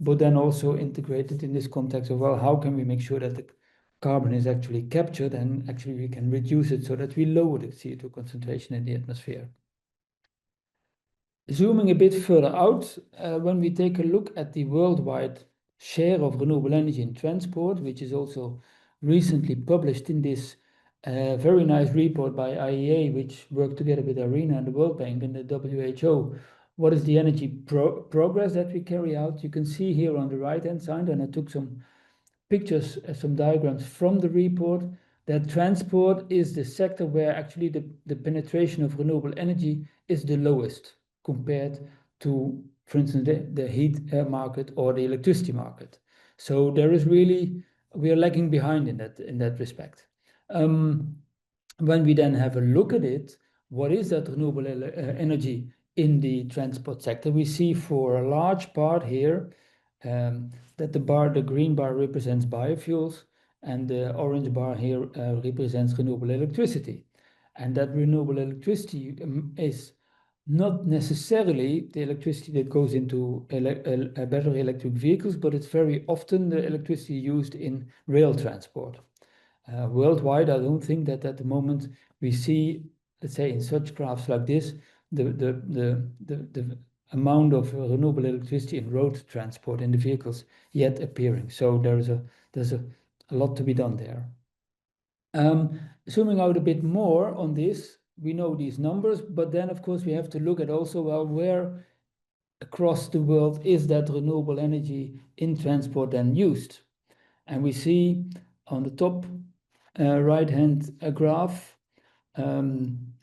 but then also integrated in this context of, well, how can we make sure that the carbon is actually captured and actually we can reduce it so that we lower the CO2 concentration in the atmosphere. Zooming a bit further out, when we take a look at the worldwide share of renewable energy in transport, which is also recently published in this very nice report by IEA, which worked together with ARENA and the World Bank and the WHO. What is the energy progress that we carry out? You can see here on the right-hand side, and I took some pictures, some diagrams from the report, that transport is the sector where actually the penetration of renewable energy is the lowest compared to, for instance, the heat market or the electricity market. So there is really, we are lagging behind in that respect. When we then have a look at it, what is that renewable energy in the transport sector? We see for a large part here that the green bar represents biofuels, and the orange bar here represents renewable electricity. And that renewable electricity is not necessarily the electricity that goes into battery electric vehicles, but it's very often the electricity used in rail transport. Worldwide, I don't think that at the moment we see, let's say, in such graphs like this, the amount of renewable electricity in road transport in the vehicles yet appearing. So there's a lot to be done there. Zooming out a bit more on this, we know these numbers, but then of course we have to look at also, well, where across the world is that renewable energy in transport then used? And we see on the top right-hand graph,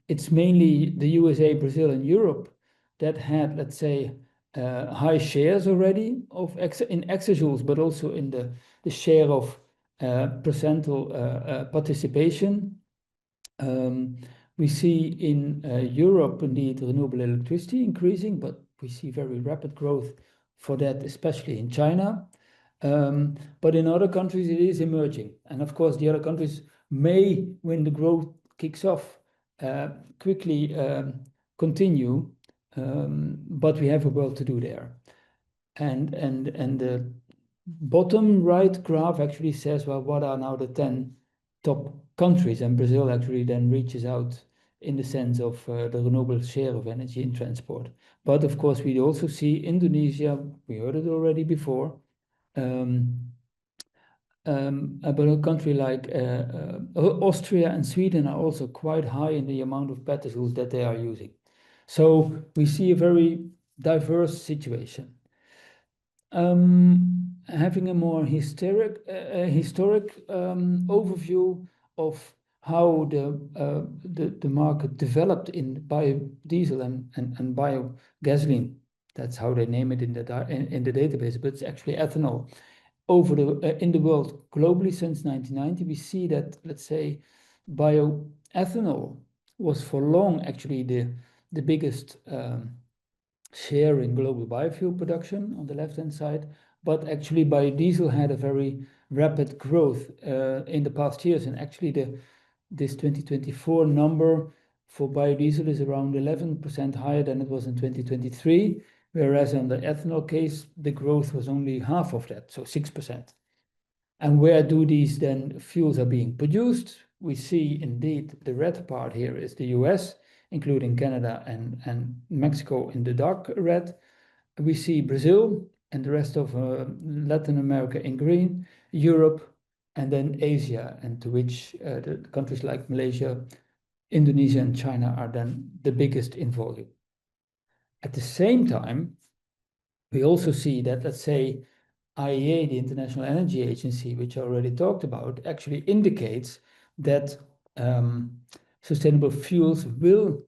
it's mainly the USA, Brazil, and Europe that had, let's say, high shares already of in exajoules, but also in the share of percental participation. We see in Europe, indeed, renewable electricity increasing, but we see very rapid growth for that, especially in China. But in other countries, it is emerging. And of course, the other countries may, when the growth kicks off, quickly continue, but we have a work to do there. And the bottom right graph actually says, well, what are now the 10 top countries? And Brazil actually then reaches out in the sense of the renewable share of energy in transport. But of course, we also see Indonesia, we heard it already before, but a country like Austria and Sweden are also quite high in the amount of petajoules that they are using. So we see a very diverse situation. Having a more historic overview of how the market developed in biodiesel and biogasoline. That's how they name it in the database, but it's actually ethanol. Over in the world globally since 1990, we see that, let's say, bioethanol was for long actually the biggest share in global biofuel production on the left-hand side, but actually biodiesel had a very rapid growth in the past years, and actually this 2024 number for biodiesel is around 11% higher than it was in 2023, whereas on the ethanol case, the growth was only half of that, so 6%. And where do these then fuels are being produced? We see indeed the red part here is the US, including Canada and Mexico in the dark red. We see Brazil and the rest of Latin America in green, Europe, and then Asia, and to which the countries like Malaysia, Indonesia, and China are then the biggest in volume. At the same time, we also see that, let's say, IEA, the International Energy Agency, which I already talked about, actually indicates that sustainable fuels will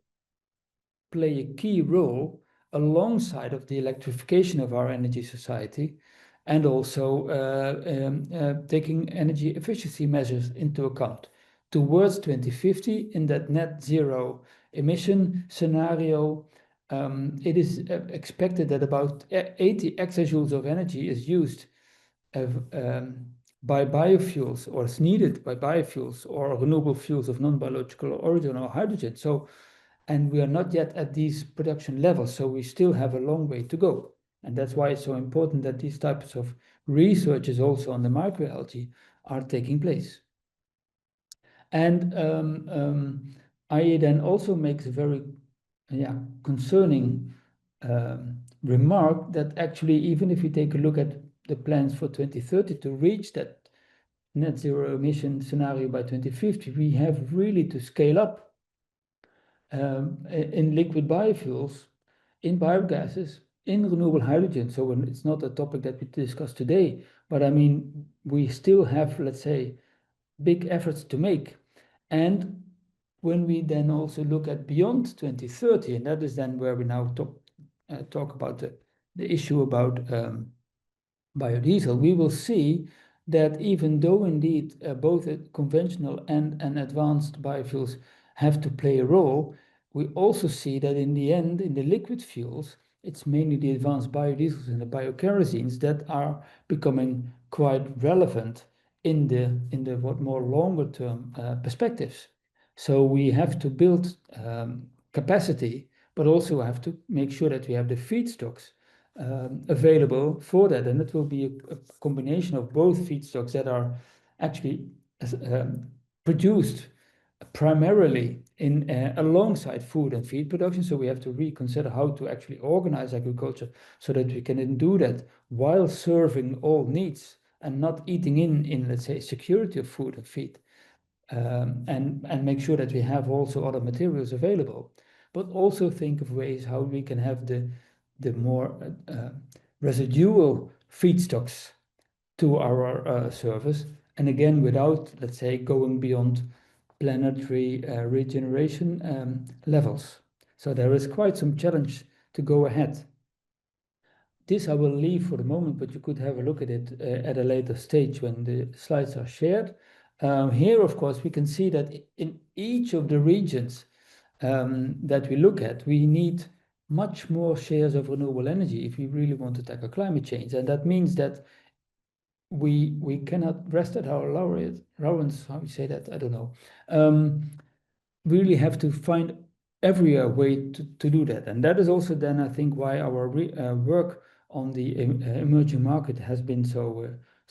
play a key role alongside of the electrification of our energy society, and also taking energy efficiency measures into account. Towards 2050, in that net zero emission scenario, it is expected that about 80 exajoules of energy is used by biofuels, or is needed by biofuels or renewable fuels of non-biological origin or hydrogen. So, and we are not yet at these production levels, so we still have a long way to go. And that's why it's so important that these types of researches also on the microalgae are taking place. And IEA then also makes a very concerning remark that actually, even if we take a look at the plans for 2030 to reach that net zero emission scenario by 2050, we have really to scale up in liquid biofuels, in biogases, in renewable hydrogen. So it's not a topic that we discuss today, but I mean, we still have, let's say, big efforts to make. And when we then also look at beyond 2030, and that is then where we now talk about the issue about biodiesel, we will see that even though indeed both conventional and advanced biofuels have to play a role, we also see that in the end, in the liquid fuels, it's mainly the advanced biodiesels and the biokerosene that are becoming quite relevant in the what more longer term perspectives. So we have to build capacity, but also have to make sure that we have the feedstocks available for that. And it will be a combination of both feedstocks that are actually produced primarily in alongside food and feed production. So we have to reconsider how to actually organize agriculture so that we can do that while serving all needs and not eating in let's say, security of food and feed. And make sure that we have also other materials available, but also think of ways how we can have the more residual feedstocks to our service and again, without, let's say, going beyond planetary regeneration levels. So there is quite some challenge to go ahead. This I will leave for the moment, but you could have a look at it at a later stage when the slides are shared. Here, of course, we can see that in each of the regions that we look at, we need much more shares of renewable energy if we really want to tackle climate change. And that means that we cannot rest at our laurels, how you say that, I don't know. We really have to find every way to do that. And that is also then, I think, why our work on the emerging market has been so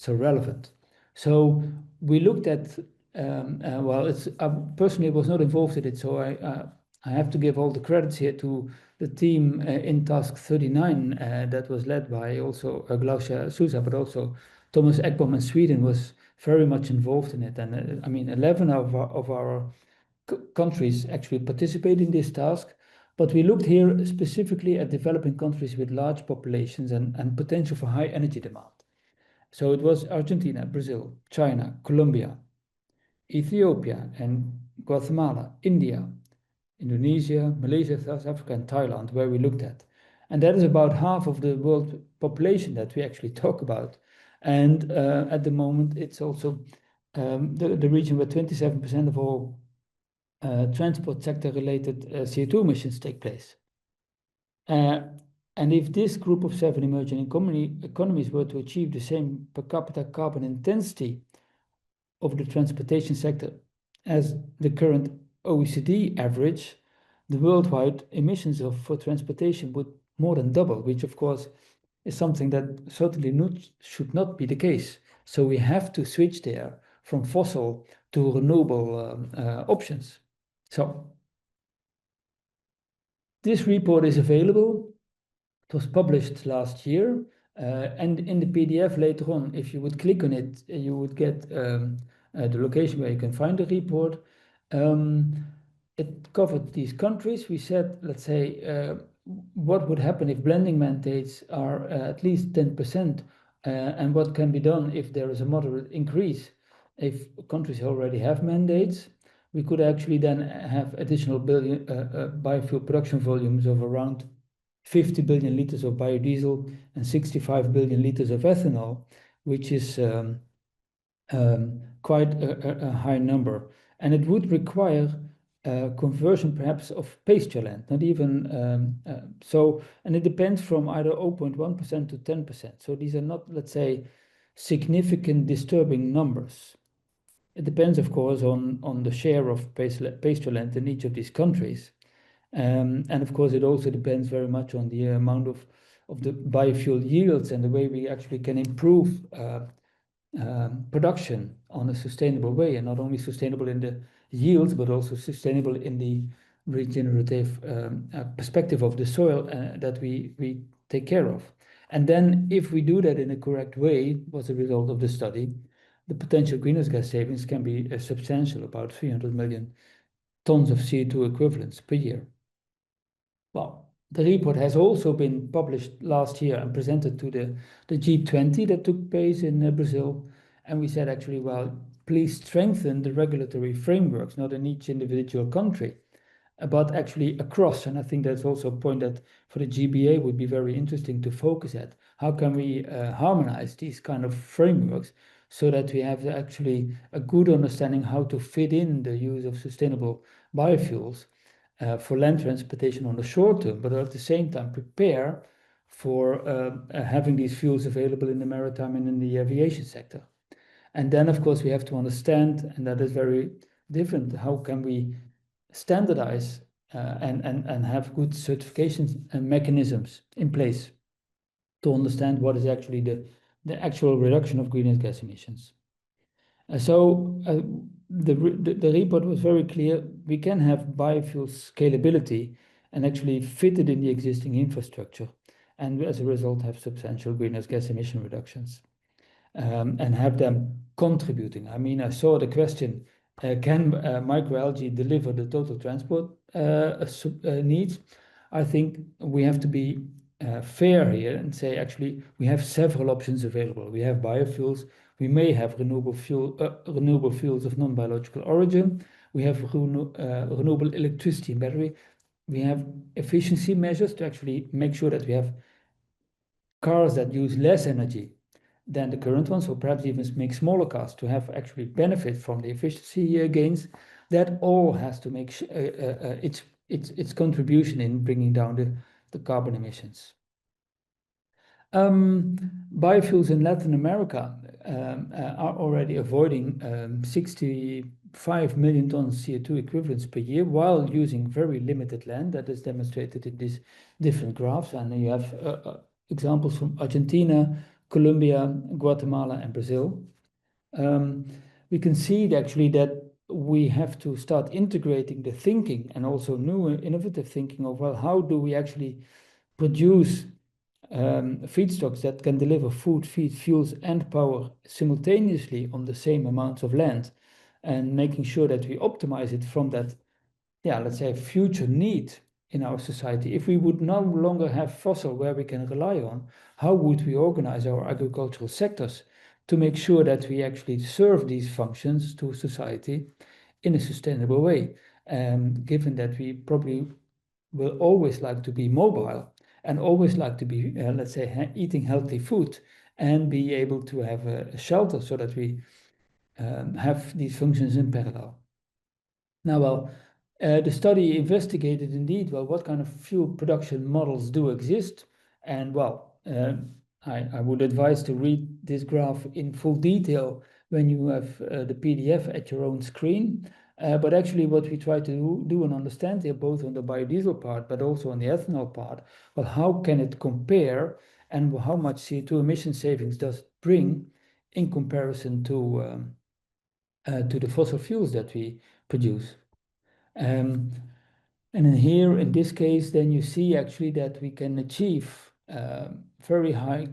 relevant. So we looked at, well, I personally was not involved in it, so I have to give all the credits here to the team in Task 39 that was led by also Glaucia Sousa, but also Thomas Ekbom in Sweden was very much involved in it. And I mean, 11 of our countries actually participate in this task, but we looked here specifically at developing countries with large populations and potential for high energy demand. So it was Argentina, Brazil, China, Colombia, Ethiopia, and Guatemala, India, Indonesia, Malaysia, South Africa, and Thailand, where we looked at. And that is about half of the world population that we actually talk about. And at the moment, it's also the region where 27% of all transport sector related CO2 emissions take place. And if this group of 7 emerging economies were to achieve the same per capita carbon intensity of the transportation sector as the current OECD average, the worldwide emissions for transportation would more than double, which of course is something that certainly should not be the case. So we have to switch there from fossil to renewable options. So this report is available. It was published last year, and in the PDF later on, if you would click on it, you would get the location where you can find the report. It covered these countries. We said, let's say, what would happen if blending mandates are at least 10%, and what can be done if there is a moderate increase. If countries already have mandates, we could actually then have additional biofuel production volumes of around 50 billion liters of biodiesel and 65 billion liters of ethanol, which is quite a high number. And it would require conversion perhaps of pasture land, not even so, and it depends from either 0.1% to 10%. So these are not, let's say, significant disturbing numbers. It depends, of course, on the share of pasture land in each of these countries. And of course, it also depends very much on the amount of the biofuel yields and the way we actually can improve production on a sustainable way, and not only sustainable in the yields, but also sustainable in the regenerative perspective of the soil that we take care of. And then if we do that in a correct way, was a result of the study, the potential greenhouse gas savings can be substantial, about 300 million tons of CO2 equivalents per year. Well, the report has also been published last year and presented to the G20 that took place in Brazil. And we said, actually, well, please strengthen the regulatory frameworks, not in each individual country, but actually across. And I think that's also a point that for the GBA would be very interesting to focus at. How can we harmonize these kind of frameworks so that we have actually a good understanding how to fit in the use of sustainable biofuels for land transportation on the short term, but at the same time prepare for having these fuels available in the maritime and in the aviation sector. And then, of course, we have to understand, and that is very different, how can we standardize and have good certification and mechanisms in place to understand what is actually the actual reduction of greenhouse gas emissions. So the report was very clear. We can have biofuel scalability and actually fit it in the existing infrastructure, and as a result have substantial greenhouse gas emission reductions, and have them contributing. I mean, I saw the question, can microalgae deliver the total transport needs? I think we have to be fair here and say, actually, we have several options available. We have biofuels. We may have renewable fuels of non-biological origin. We have renewable electricity and battery. We have efficiency measures to actually make sure that we have cars that use less energy than the current ones, or perhaps even make smaller cars to have actually benefit from the efficiency gains. That all has to make its contribution in bringing down the carbon emissions. Biofuels in Latin America are already avoiding 65 million tons CO2 equivalents per year while using very limited land. That is demonstrated in these different graphs. And you have examples from Argentina, Colombia, Guatemala, and Brazil. We can see actually that we have to start integrating the thinking and also new innovative thinking of, well, how do we actually produce feedstocks that can deliver food, feed, fuels, and power simultaneously on the same amounts of land, and making sure that we optimize it from that, let's say, future need in our society. If we would no longer have fossil where we can rely on, how would we organize our agricultural sectors to make sure that we actually serve these functions to society in a sustainable way? Given that we probably will always like to be mobile and always like to be, let's say, eating healthy food and be able to have a shelter so that we have these functions in parallel. Now, well, the study investigated indeed, well, what kind of fuel production models do exist. And well, I would advise to read this graph in full detail when you have the PDF at your own screen. But actually what we try to do and understand here, both on the biodiesel part, but also on the ethanol part, well, how can it compare and how much CO2 emission savings does it bring in comparison to the fossil fuels that we produce. And in here, in this case, then you see actually that we can achieve very high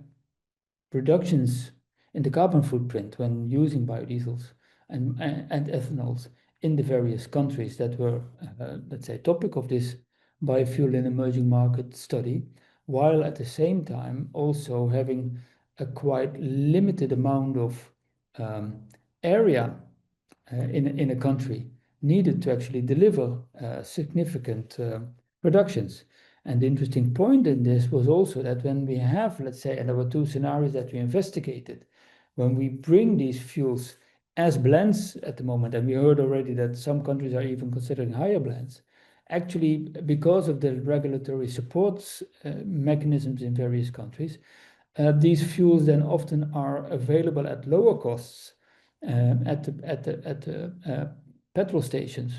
reductions in the carbon footprint when using biodiesels and ethanols in the various countries that were, let's say, topic of this biofuel in emerging market study, while at the same time also having a quite limited amount of area in a country needed to actually deliver significant reductions. And the interesting point in this was also that when we have, let's say, and there were two scenarios that we investigated, when we bring these fuels as blends at the moment, and we heard already that some countries are even considering higher blends, actually, because of the regulatory support mechanisms in various countries, these fuels then often are available at lower costs at the petrol stations,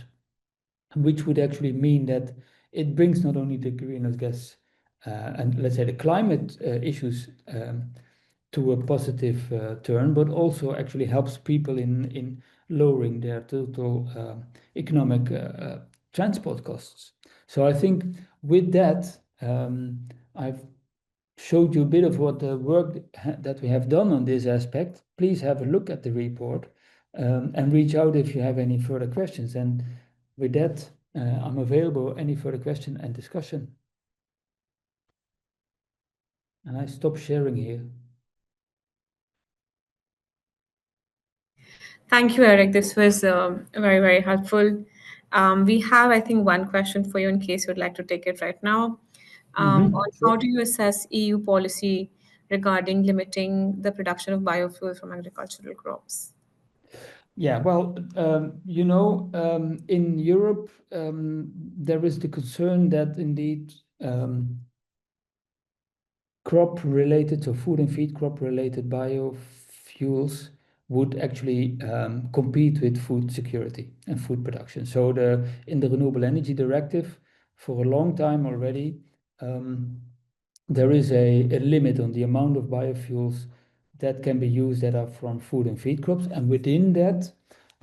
which would actually mean that it brings not only the greenhouse gas and let's say the climate issues to a positive turn, but also actually helps people in lowering their total economic transport costs. So I think with that, I've showed you a bit of what the work that we have done on this aspect. Please have a look at the report and reach out if you have any further questions. And with that, I'm available any further question and discussion. And I stop sharing here. Thank you, Eric. This was very, very helpful. We have, I think, one question for you in case you'd like to take it right now. On Sure. how do you assess EU policy regarding limiting the production of biofuel from agricultural crops? Yeah, well, in Europe, there is the concern that indeed crop-related, so food and feed crop-related biofuels would actually compete with food security and food production. So in the Renewable Energy Directive, for a long time already, there is a limit on the amount of biofuels that can be used that are from food and feed crops. And within that,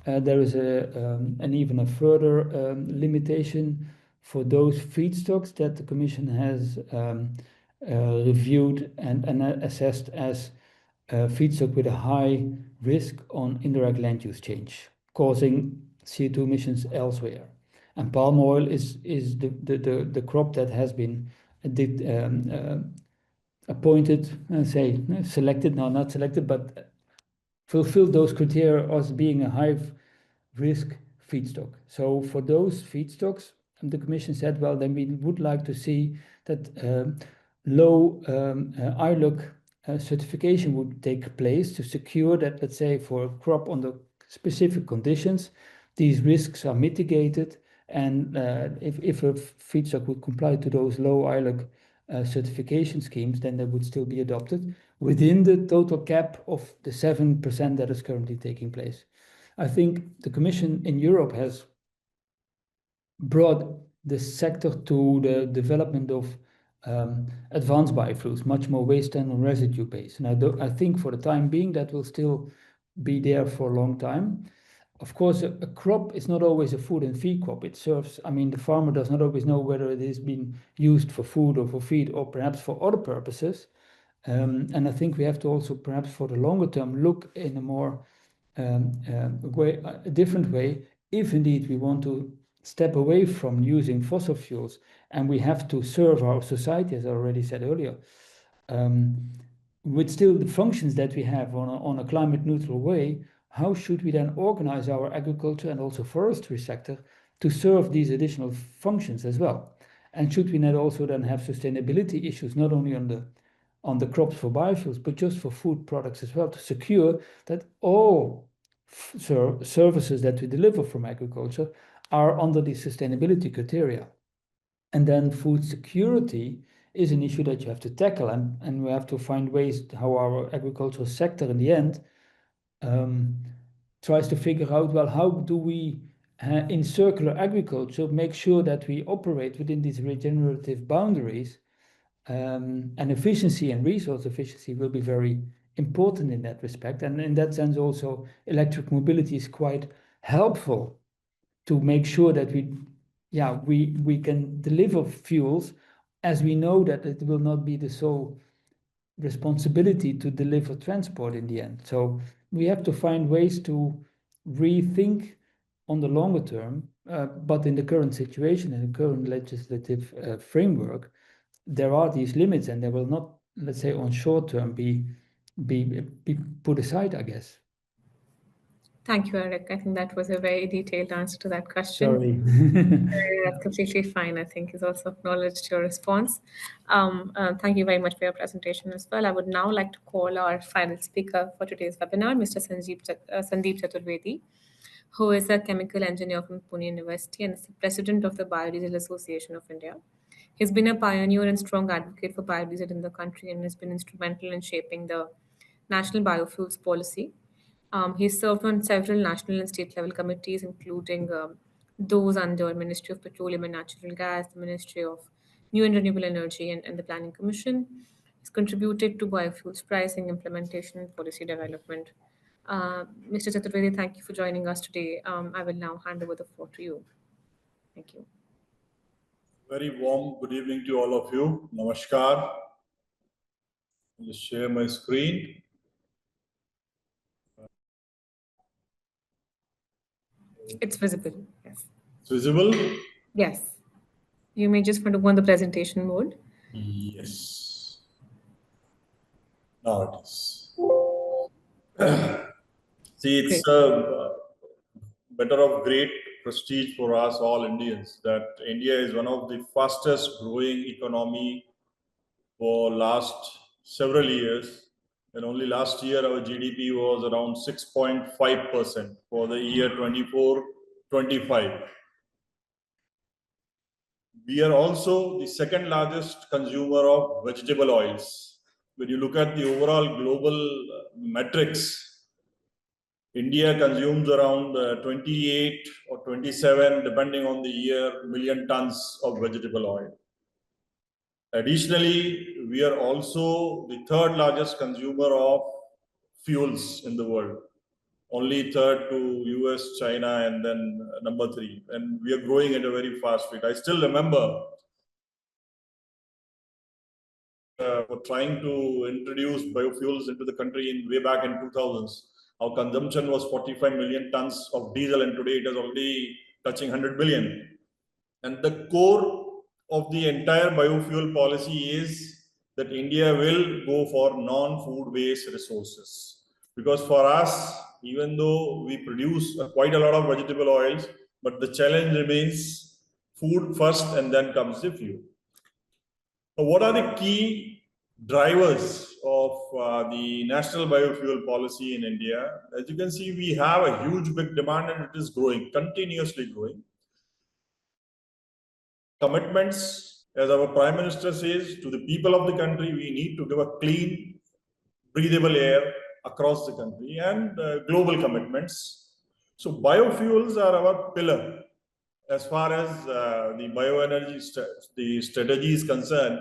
there is an even a further limitation for those feedstocks that the Commission has reviewed and assessed as feedstock with a high risk on indirect land use change, causing CO2 emissions elsewhere. And palm oil is the crop that has been appointed, selected, no, not selected, but fulfilled those criteria as being a high-risk feedstock. So for those feedstocks, the Commission said, well, then we would like to see that low ILUC certification would take place to secure that, let's say, for a crop under specific conditions, these risks are mitigated, and if a feedstock would comply to those low ILUC certification schemes, then they would still be adopted within the total cap of the 7% that is currently taking place. I think the Commission in Europe has brought the sector to the development of advanced biofuels, much more waste and residue based. And I think for the time being that will still be there for a long time. Of course, a crop is not always a food and feed crop. It serves, I mean, the farmer does not always know whether it is being used for food or for feed or perhaps for other purposes. And I think we have to also perhaps for the longer term look in a more a different way, if indeed we want to step away from using fossil fuels and we have to serve our society, as I already said earlier, with still the functions that we have on a climate neutral way. How should we then organize our agriculture and also forestry sector to serve these additional functions as well? And should we not also then have sustainability issues, not only on the crops for biofuels, but just for food products as well, to secure that all services that we deliver from agriculture are under the sustainability criteria? And then food security is an issue that you have to tackle, and we have to find ways how our agricultural sector in the end tries to figure out, well, how do we in circular agriculture make sure that we operate within these regenerative boundaries, and efficiency and resource efficiency will be very important in that respect. And in that sense also electric mobility is quite helpful to make sure that we can deliver fuels, as we know that it will not be the sole responsibility to deliver transport in the end. So we have to find ways to rethink on the longer term, but in the current situation, in the current legislative framework, there are these limits, and they will not, let's say, on short term be put aside, I guess. Thank you, Eric. I think that was a very detailed answer to that question. Sorry. That's completely fine. I think is also acknowledged your response. Thank you very much for your presentation as well. I would now like to call our final speaker for today's webinar, Mr. Sandeep Chaturvedi, who is a chemical engineer from Pune University and is the president of the Biodiesel Association of India. He's been a pioneer and strong advocate for biodiesel in the country and has been instrumental in shaping the national biofuels policy. He's served on several national and state level committees, including those under Ministry of Petroleum and Natural Gas, the Ministry of New and Renewable Energy, and the Planning Commission. He's contributed to biofuels pricing, implementation, and policy development. Mr. Chaturvedi, thank you for joining us today. I will now hand over the floor to you. Thank you. Very warm good evening to all of you. Namaskar. I'll just share my screen. It's visible, yes. It's visible? Yes. You may just want to go on the presentation mode. Yes. Now it is. See, it's a matter of great prestige for us all Indians that India is one of the fastest growing economy for last several years. And only last year our GDP was around 6.5% for the year 24-25. We are also the second largest consumer of vegetable oils. When you look at the overall global metrics, India consumes around 28 or 27, depending on the year, million tons of vegetable oil. Additionally, we are also the third largest consumer of fuels in the world. Only third to US, China, and then number 3. And we are growing at a very fast rate. I still remember trying to introduce biofuels into the country way back in 2000s. Our consumption was 45 million tons of diesel, and today it is already touching 100 billion. And the core of the entire biofuel policy is that India will go for non-food based resources. Because for us, even though we produce quite a lot of vegetable oils, but the challenge remains food first and then comes the fuel. Now, what are the key drivers of the national biofuel policy in India? As you can see, we have a huge big demand and it is growing, continuously growing. Commitments, as our Prime Minister says, to the people of the country, we need to give a clean, breathable air across the country, and global commitments. So biofuels are our pillar as far as the bioenergy the strategy is concerned.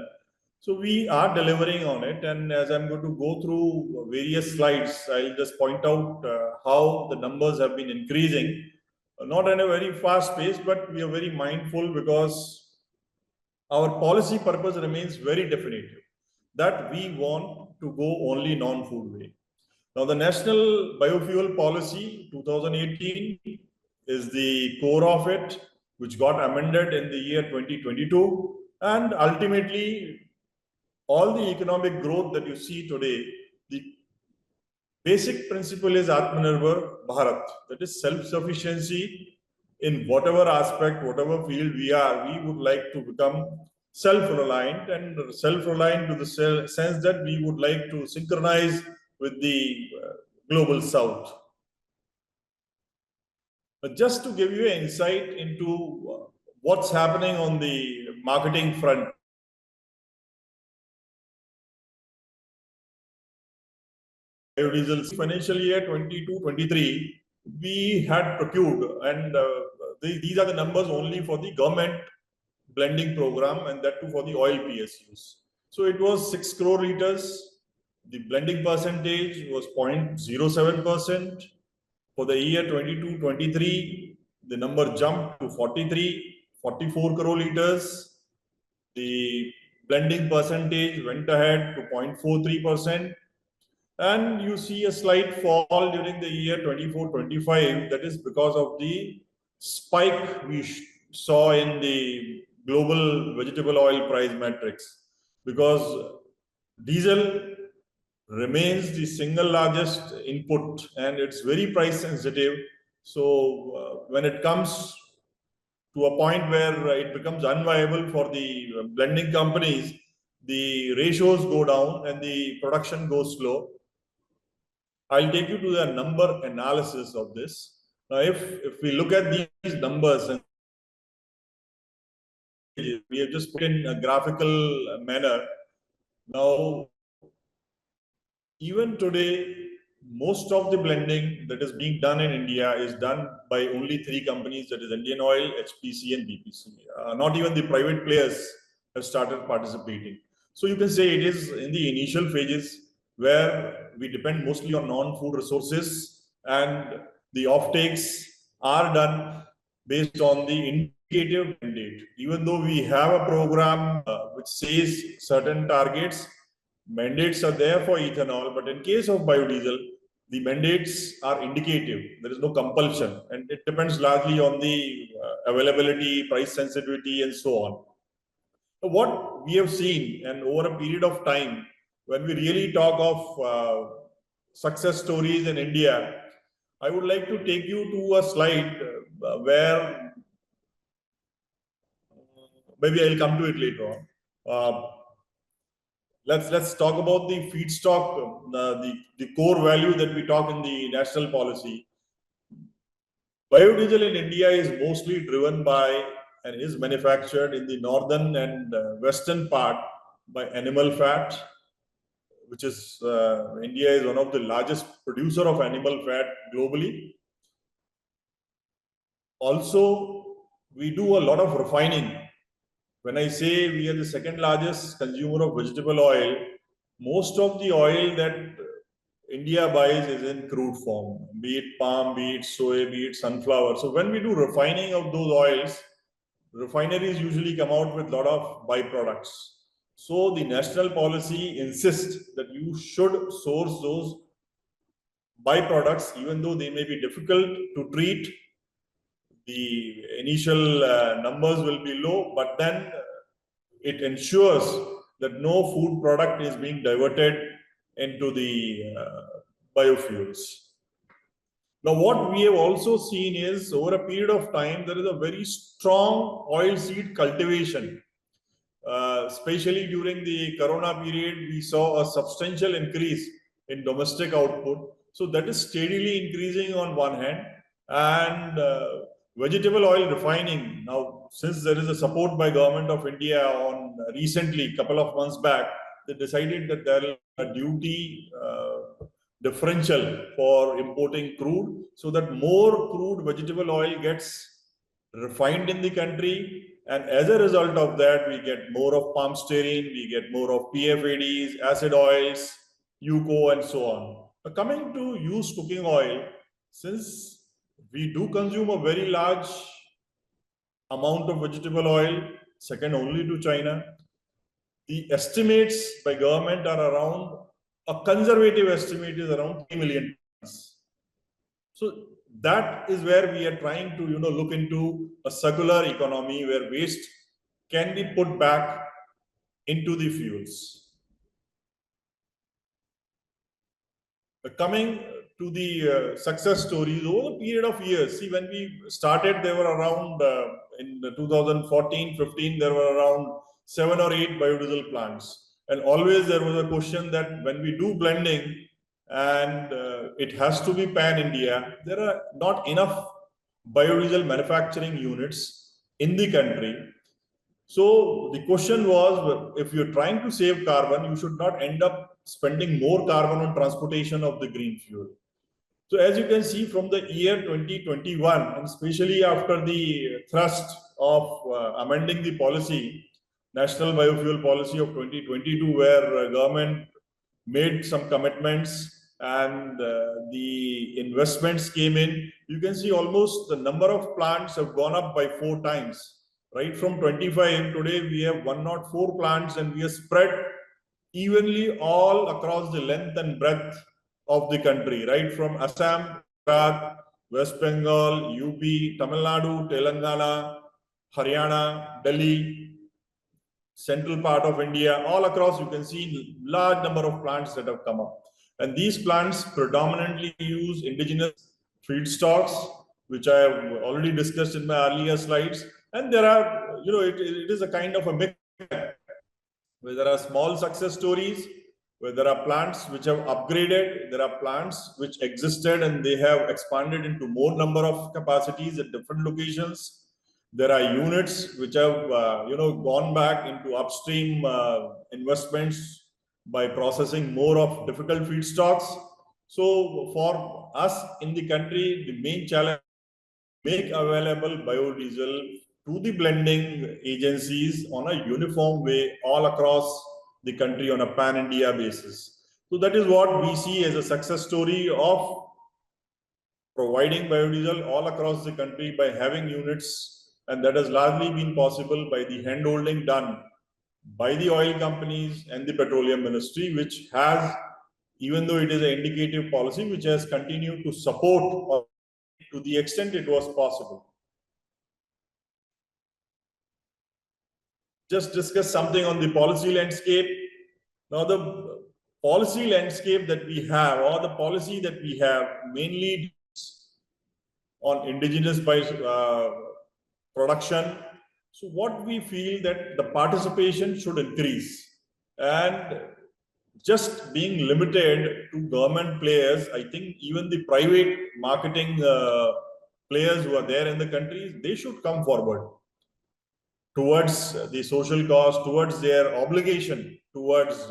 So we are delivering on it, and as I'm going to go through various slides, I'll just point out how the numbers have been increasing, not in a very fast pace, but we are very mindful because our policy purpose remains very definitive, that we want to go only non-food way. Now, the National Biofuel Policy 2018 is the core of it, which got amended in the year 2022. And ultimately, all the economic growth that you see today, the basic principle is Atmanirbhar Bharat, that is self-sufficiency in whatever aspect, whatever field we are, we would like to become self-reliant, and self-reliant to the sense that we would like to synchronize with the global south. But just to give you an insight into what's happening on the marketing front, biodiesel financial year 22-23, we had procured, and these are the numbers only for the government blending program, and that too for the oil PSUs. So it was 6 crore liters. The blending percentage was 0.07%. For the year 22-23, the number jumped to 44 crore liters. The blending percentage went ahead to 0.43%. And you see a slight fall during the year 24-25. That is because of the spike we saw in the global vegetable oil price metrics. Because diesel remains the single largest input and it's very price sensitive. So when it comes to a point where it becomes unviable for the blending companies, the ratios go down and the production goes slow. I'll take you to the number analysis of this. Now, if we look at these numbers, and we have just put in a graphical manner. Now, even today, most of the blending that is being done in India is done by only 3 companies, that is Indian Oil, HPC and BPC. Not even the private players have started participating. So you can say it is in the initial phases where we depend mostly on non-food resources, and the offtakes are done based on the indicative mandate. Even though we have a program which says certain targets, mandates are there for ethanol, but in case of biodiesel, the mandates are indicative. There is no compulsion, and it depends largely on the availability, price sensitivity, and so on. So what we have seen, and over a period of time, when we really talk of success stories in India, I would like to take you to a slide where maybe I'll come to it later on. Let's talk about the feedstock, the core value that we talk in the national policy. Biodiesel in India is mostly driven by and is manufactured in the northern and western part by animal fat, which is India is one of the largest producer of animal fat globally. Also, we do a lot of refining. When I say we are the second largest consumer of vegetable oil, most of the oil that India buys is in crude form, be it palm, be it soy, be it sunflower. So when we do refining of those oils, refineries usually come out with a lot of byproducts. So the national policy insists that you should source those byproducts, even though they may be difficult to treat. The initial numbers will be low, but then it ensures that no food product is being diverted into the biofuels. Now, what we have also seen is over a period of time, there is a very strong oilseed cultivation. Especially during the Corona period, we saw a substantial increase in domestic output. So that is steadily increasing on one hand, and vegetable oil refining. Now, since there is a support by Government of India on recently, couple of months back, they decided that there will be a duty differential for importing crude, so that more crude vegetable oil gets refined in the country, and as a result of that, we get more of palm stearin, we get more of PFADs, acid oils, UCO, and so on. But coming to used cooking oil, since we do consume a very large amount of vegetable oil, second only to China, the estimates by government are around, a conservative estimate is around 3 million tons. So that is where we are trying to look into a circular economy where waste can be put back into the fuels. Coming to the success stories over a period of years. See, when we started, there were around in 2014-15 there were around 7 or 8 biodiesel plants, and always there was a question that when we do blending and it has to be pan-India, there are not enough biodiesel manufacturing units in the country. So the question was, if you're trying to save carbon, you should not end up spending more carbon on transportation of the green fuel. So as you can see from the year 2021, and especially after the thrust of amending the policy, National Biofuel Policy of 2022, where government made some commitments and the investments came in, you can see almost the number of plants have gone up by 4 times. Right from 25, today we have 104 plants, and we are spread evenly all across the length and breadth of the country, right from Assam, Gujarat, West Bengal, UP, Tamil Nadu, Telangana, Haryana, Delhi, central part of India, all across you can see large number of plants that have come up. And these plants predominantly use indigenous feedstocks, which I have already discussed in my earlier slides. And there are, it is a kind of a mix where there are small success stories, where there are plants which have upgraded, there are plants which existed and they have expanded into more number of capacities at different locations. There are units which have, gone back into upstream investments by processing more of difficult feedstocks. So for us in the country, the main challenge is to make available biodiesel to the blending agencies on a uniform way all across the country on a pan-India basis. So that is what we see as a success story of providing biodiesel all across the country by having units, and that has largely been possible by the handholding done by the oil companies and the petroleum ministry, which has, even though it is an indicative policy, which has continued to support to the extent it was possible. Just discuss something on the policy landscape. Now, the policy landscape that we have, or the policy that we have, mainly on indigenous production. So what we feel that the participation should increase, and just being limited to government players, I think even the private marketing players who are there in the country, they should come forward towards the social cost, towards their obligation, towards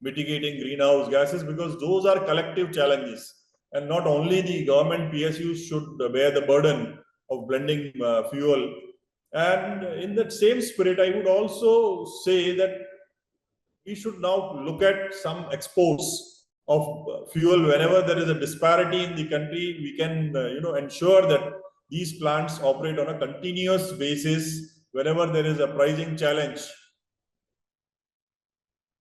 mitigating greenhouse gases, because those are collective challenges. And not only the government PSUs should bear the burden of blending fuel. And in that same spirit, I would also say that we should now look at some exports of fuel. Whenever there is a disparity in the country, we can ensure that these plants operate on a continuous basis. Whenever there is a pricing challenge,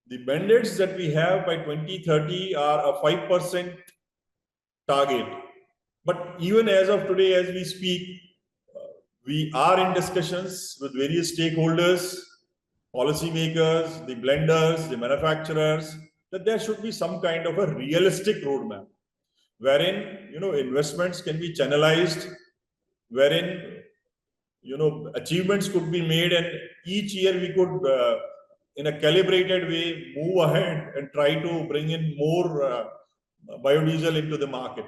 the mandates that we have by 2030 are a 5% target. But even as of today, as we speak, we are in discussions with various stakeholders policymakers, the blenders, the manufacturers, that there should be some kind of a realistic roadmap wherein, investments can be channelized, wherein, achievements could be made, and each year we could, in a calibrated way, move ahead and try to bring in more biodiesel into the market.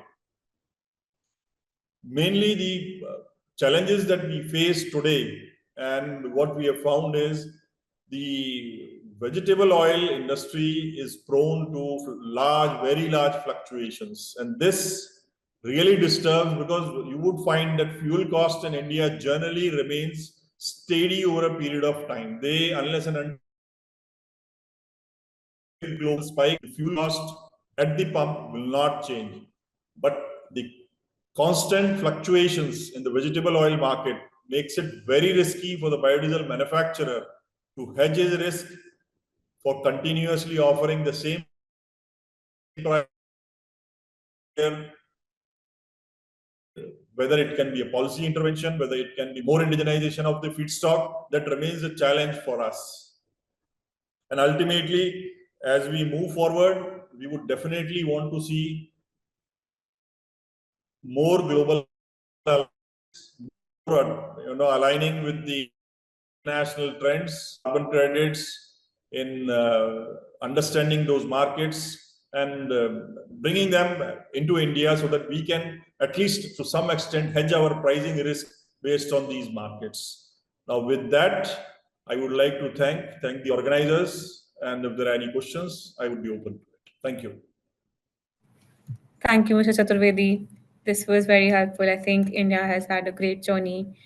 Mainly the challenges that we face today and what we have found is the vegetable oil industry is prone to very large fluctuations, and this really disturbs, because you would find that fuel cost in India generally remains steady over a period of time. Unless an global spike, the fuel cost at the pump will not change, but the constant fluctuations in the vegetable oil market makes it very risky for the biodiesel manufacturer to hedge his risk for continuously offering the same price, whether it can be a policy intervention, whether it can be more indigenization of the feedstock. That remains a challenge for us. And ultimately, as we move forward, we would definitely want to see more global, aligning with the national trends, carbon credits, in understanding those markets and bringing them into India so that we can, at least to some extent, hedge our pricing risk based on these markets. Now, with that, I would like to thank the organizers, and if there are any questions, I would be open to it. Thank you. Thank you, Mr. Chaturvedi. This was very helpful. I think India has had a great journey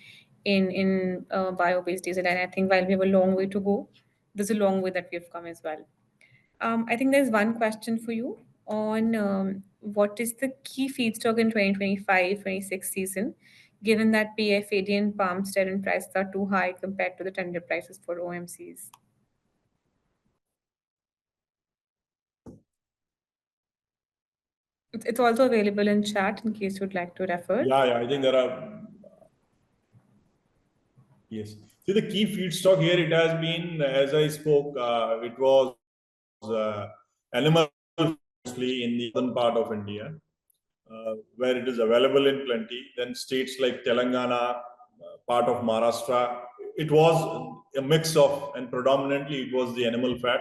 in bio-based diesel, and I think while we have a long way to go, there's a long way that we've come as well. I think there's one question for you on what is the key feedstock in 2025-26 season, given that PFAD and palm stearin prices are too high compared to the tender prices for OMCs. It's also available in chat in case you'd like to refer. Yeah, I think there are. Yes. See, the key feedstock here, it has been, as I spoke, it was animal, mostly in the southern part of India, where it is available in plenty. Then states like Telangana, part of Maharashtra, it was a mix of, and predominantly it was the animal fat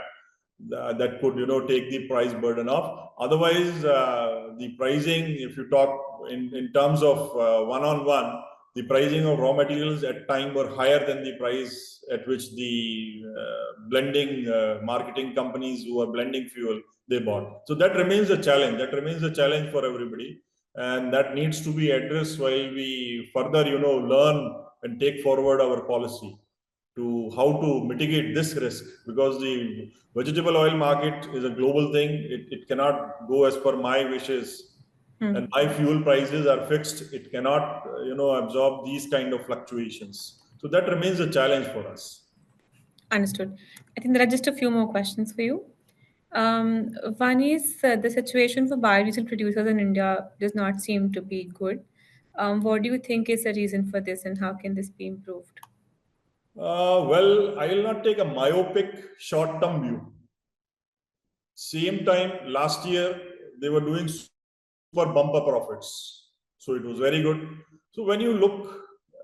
that could, take the price burden off. Otherwise, the pricing, if you talk in terms of one-on-one, the pricing of raw materials at time were higher than the price at which the blending marketing companies who are blending fuel, they bought. So that remains a challenge. That remains a challenge for everybody. And that needs to be addressed while we further, learn and take forward our policy to how to mitigate this risk, because the vegetable oil market is a global thing. It cannot go as per my wishes. And my fuel prices are fixed. It cannot, absorb these kind of fluctuations. So that remains a challenge for us. Understood. I think there are just a few more questions for you. One is the situation for biodiesel producers in India does not seem to be good. What do you think is the reason for this, and how can this be improved? Well, I will not take a myopic short-term view. Same time last year, they were doing super bumper profits. So it was very good. So when you look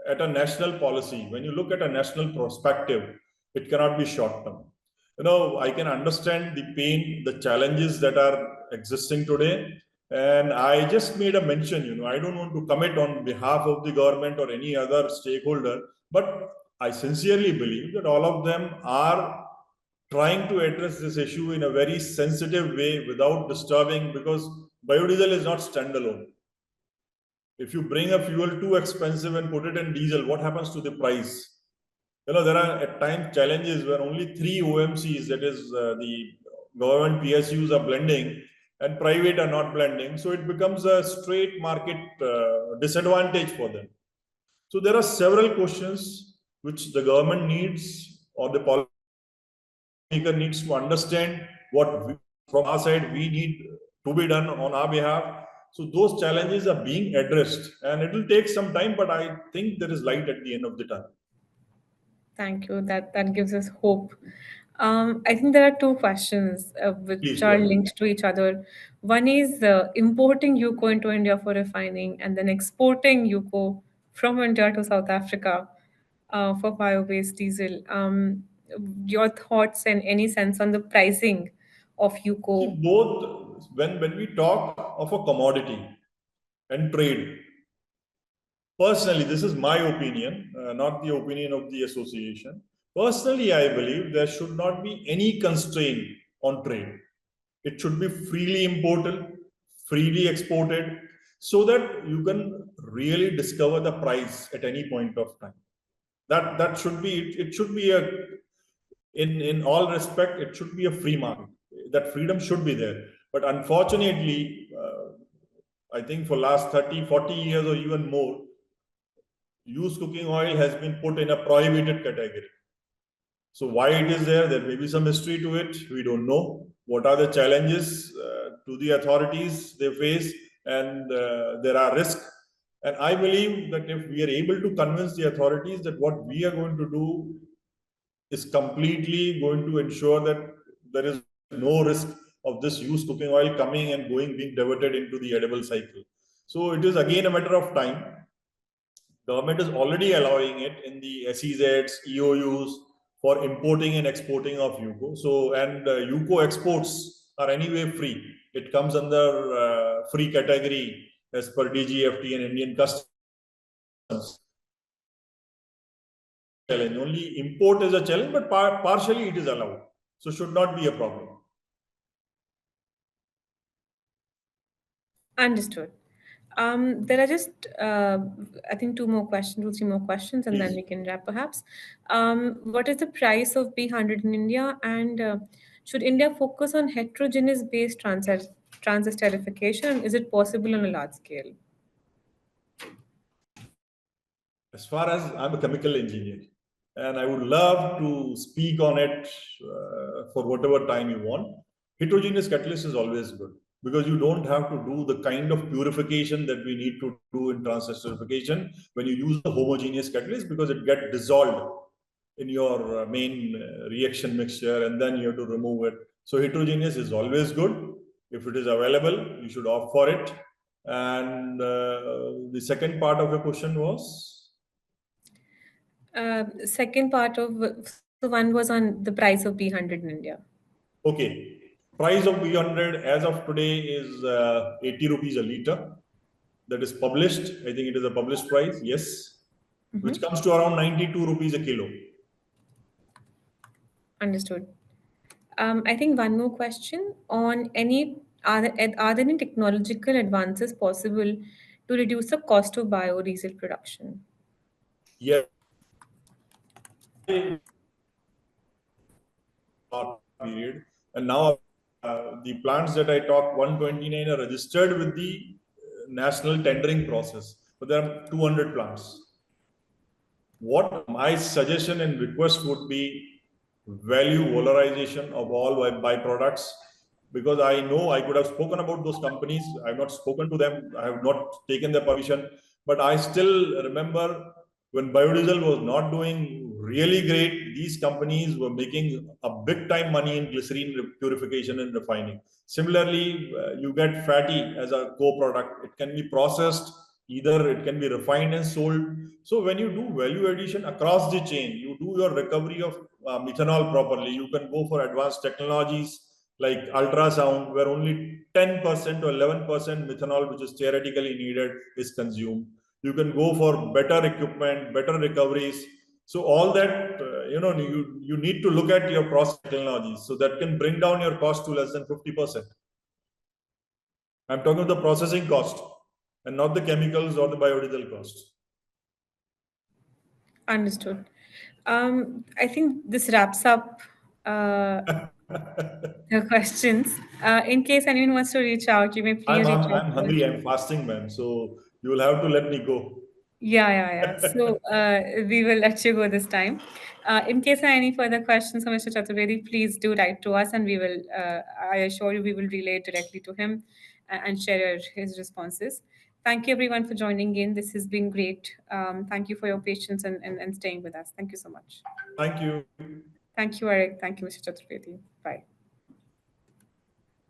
at a national policy, when you look at a national perspective, it cannot be short-term. I can understand the pain, the challenges that are existing today. And I just made a mention, I don't want to commit on behalf of the government or any other stakeholder, but I sincerely believe that all of them are trying to address this issue in a very sensitive way without disturbing, because biodiesel is not standalone. If you bring a fuel too expensive and put it in diesel, what happens to the price? There are at times challenges where only 3 OMCs, that is the government PSUs, are blending and private are not blending. So it becomes a straight market disadvantage for them. So there are several questions which the government needs, or the policymaker needs to understand what from our side we need to be done on our behalf. So those challenges are being addressed, and it will take some time, but I think there is light at the end of the tunnel. Thank you. That gives us hope. I think there are two questions which Please go are ahead. linked to each other. One is importing UCO into India for refining, and then exporting UCO from India to South Africa for bio-based diesel. Your thoughts and any sense on the pricing of See, UCO? both when we talk of a commodity and trade, personally, this is my opinion, not the opinion of the association. Personally, I believe there should not be any constraint on trade. It should be freely imported, freely exported, so that you can really discover the price at any point of time. That should be it. It should be a in all respect. It should be a free market. That freedom should be there. But unfortunately, I think for last 30, 40 years or even more, used cooking oil has been put in a prohibited category. So why it is there? There may be some history to it. We don't know. What are the challenges to the authorities they face, and there are risks. And I believe that if we are able to convince the authorities that what we are going to do is completely going to ensure that there is no risk of this used cooking oil coming and going, being diverted into the edible cycle. So it is again a matter of time. Government is already allowing it in the SEZs, EOUs for importing and exporting of UCO. So, and UCO exports are anyway free. It comes under free category as per DGFT and Indian Customs. Challenge. Only import is a challenge, but partially it is allowed. So should not be a problem. Understood. There are just, I think, two more questions, two, three more questions, and then Please. we can wrap perhaps. What is the price of B100 in India? And should India focus on heterogeneous based transesterification? Is it possible on a large scale? As far as I'm a chemical engineer, and I would love to speak on it for whatever time you want. Heterogeneous catalyst is always good because you don't have to do the kind of purification that we need to do in transesterification when you use a homogeneous catalyst, because it gets dissolved in your main reaction mixture and then you have to remove it. So heterogeneous is always good. If it is available, you should opt for it. And the second part of your question was? Second part of, so one was on the price of B100 in India. Okay. Price of B100 as of today is 80 rupees a liter. That is published. I think it is a published price, yes, which comes to around 92 rupees a kilo. Understood. I think one more question on are there any technological advances possible to reduce the cost of biodiesel production? Yeah. Period. And now the plants that I talked, 129 are registered with the national tendering process, but there are 200 plants. What my suggestion and request would be value valorization of all byproducts, because I know I could have spoken about those companies. I have not spoken to them. I have not taken their permission, but I still remember when biodiesel was not doing really great, these companies were making a big time money in glycerine purification and refining. Similarly, you get fatty as a co-product. It can be processed, either it can be refined and sold. So when you do value addition across the chain, you do your recovery of methanol properly. You can go for advanced technologies like ultrasound, where only 10% or 11% methanol, which is theoretically needed, is consumed. You can go for better equipment, better recoveries. So all that, you need to look at your process technologies, so that can bring down your cost to less than 50%. I'm talking about the processing cost and not the chemicals or the biodiesel cost. Understood. I think this wraps up the questions. In case anyone wants to reach out, you may please reach out I'm to us. hungry. I'm fasting, man. So you will have to let me go. Yeah. So we will let you go this time. In case there are any further questions for Mr. Chaturvedi, please do write to us, and we will. I assure you, we will relay it directly to him and share his responses. Thank you everyone for joining in. This has been great. Thank you for your patience and staying with us. Thank you so much. Thank you. Thank you, Eric. Thank you, Mr. Chaturvedi. Bye.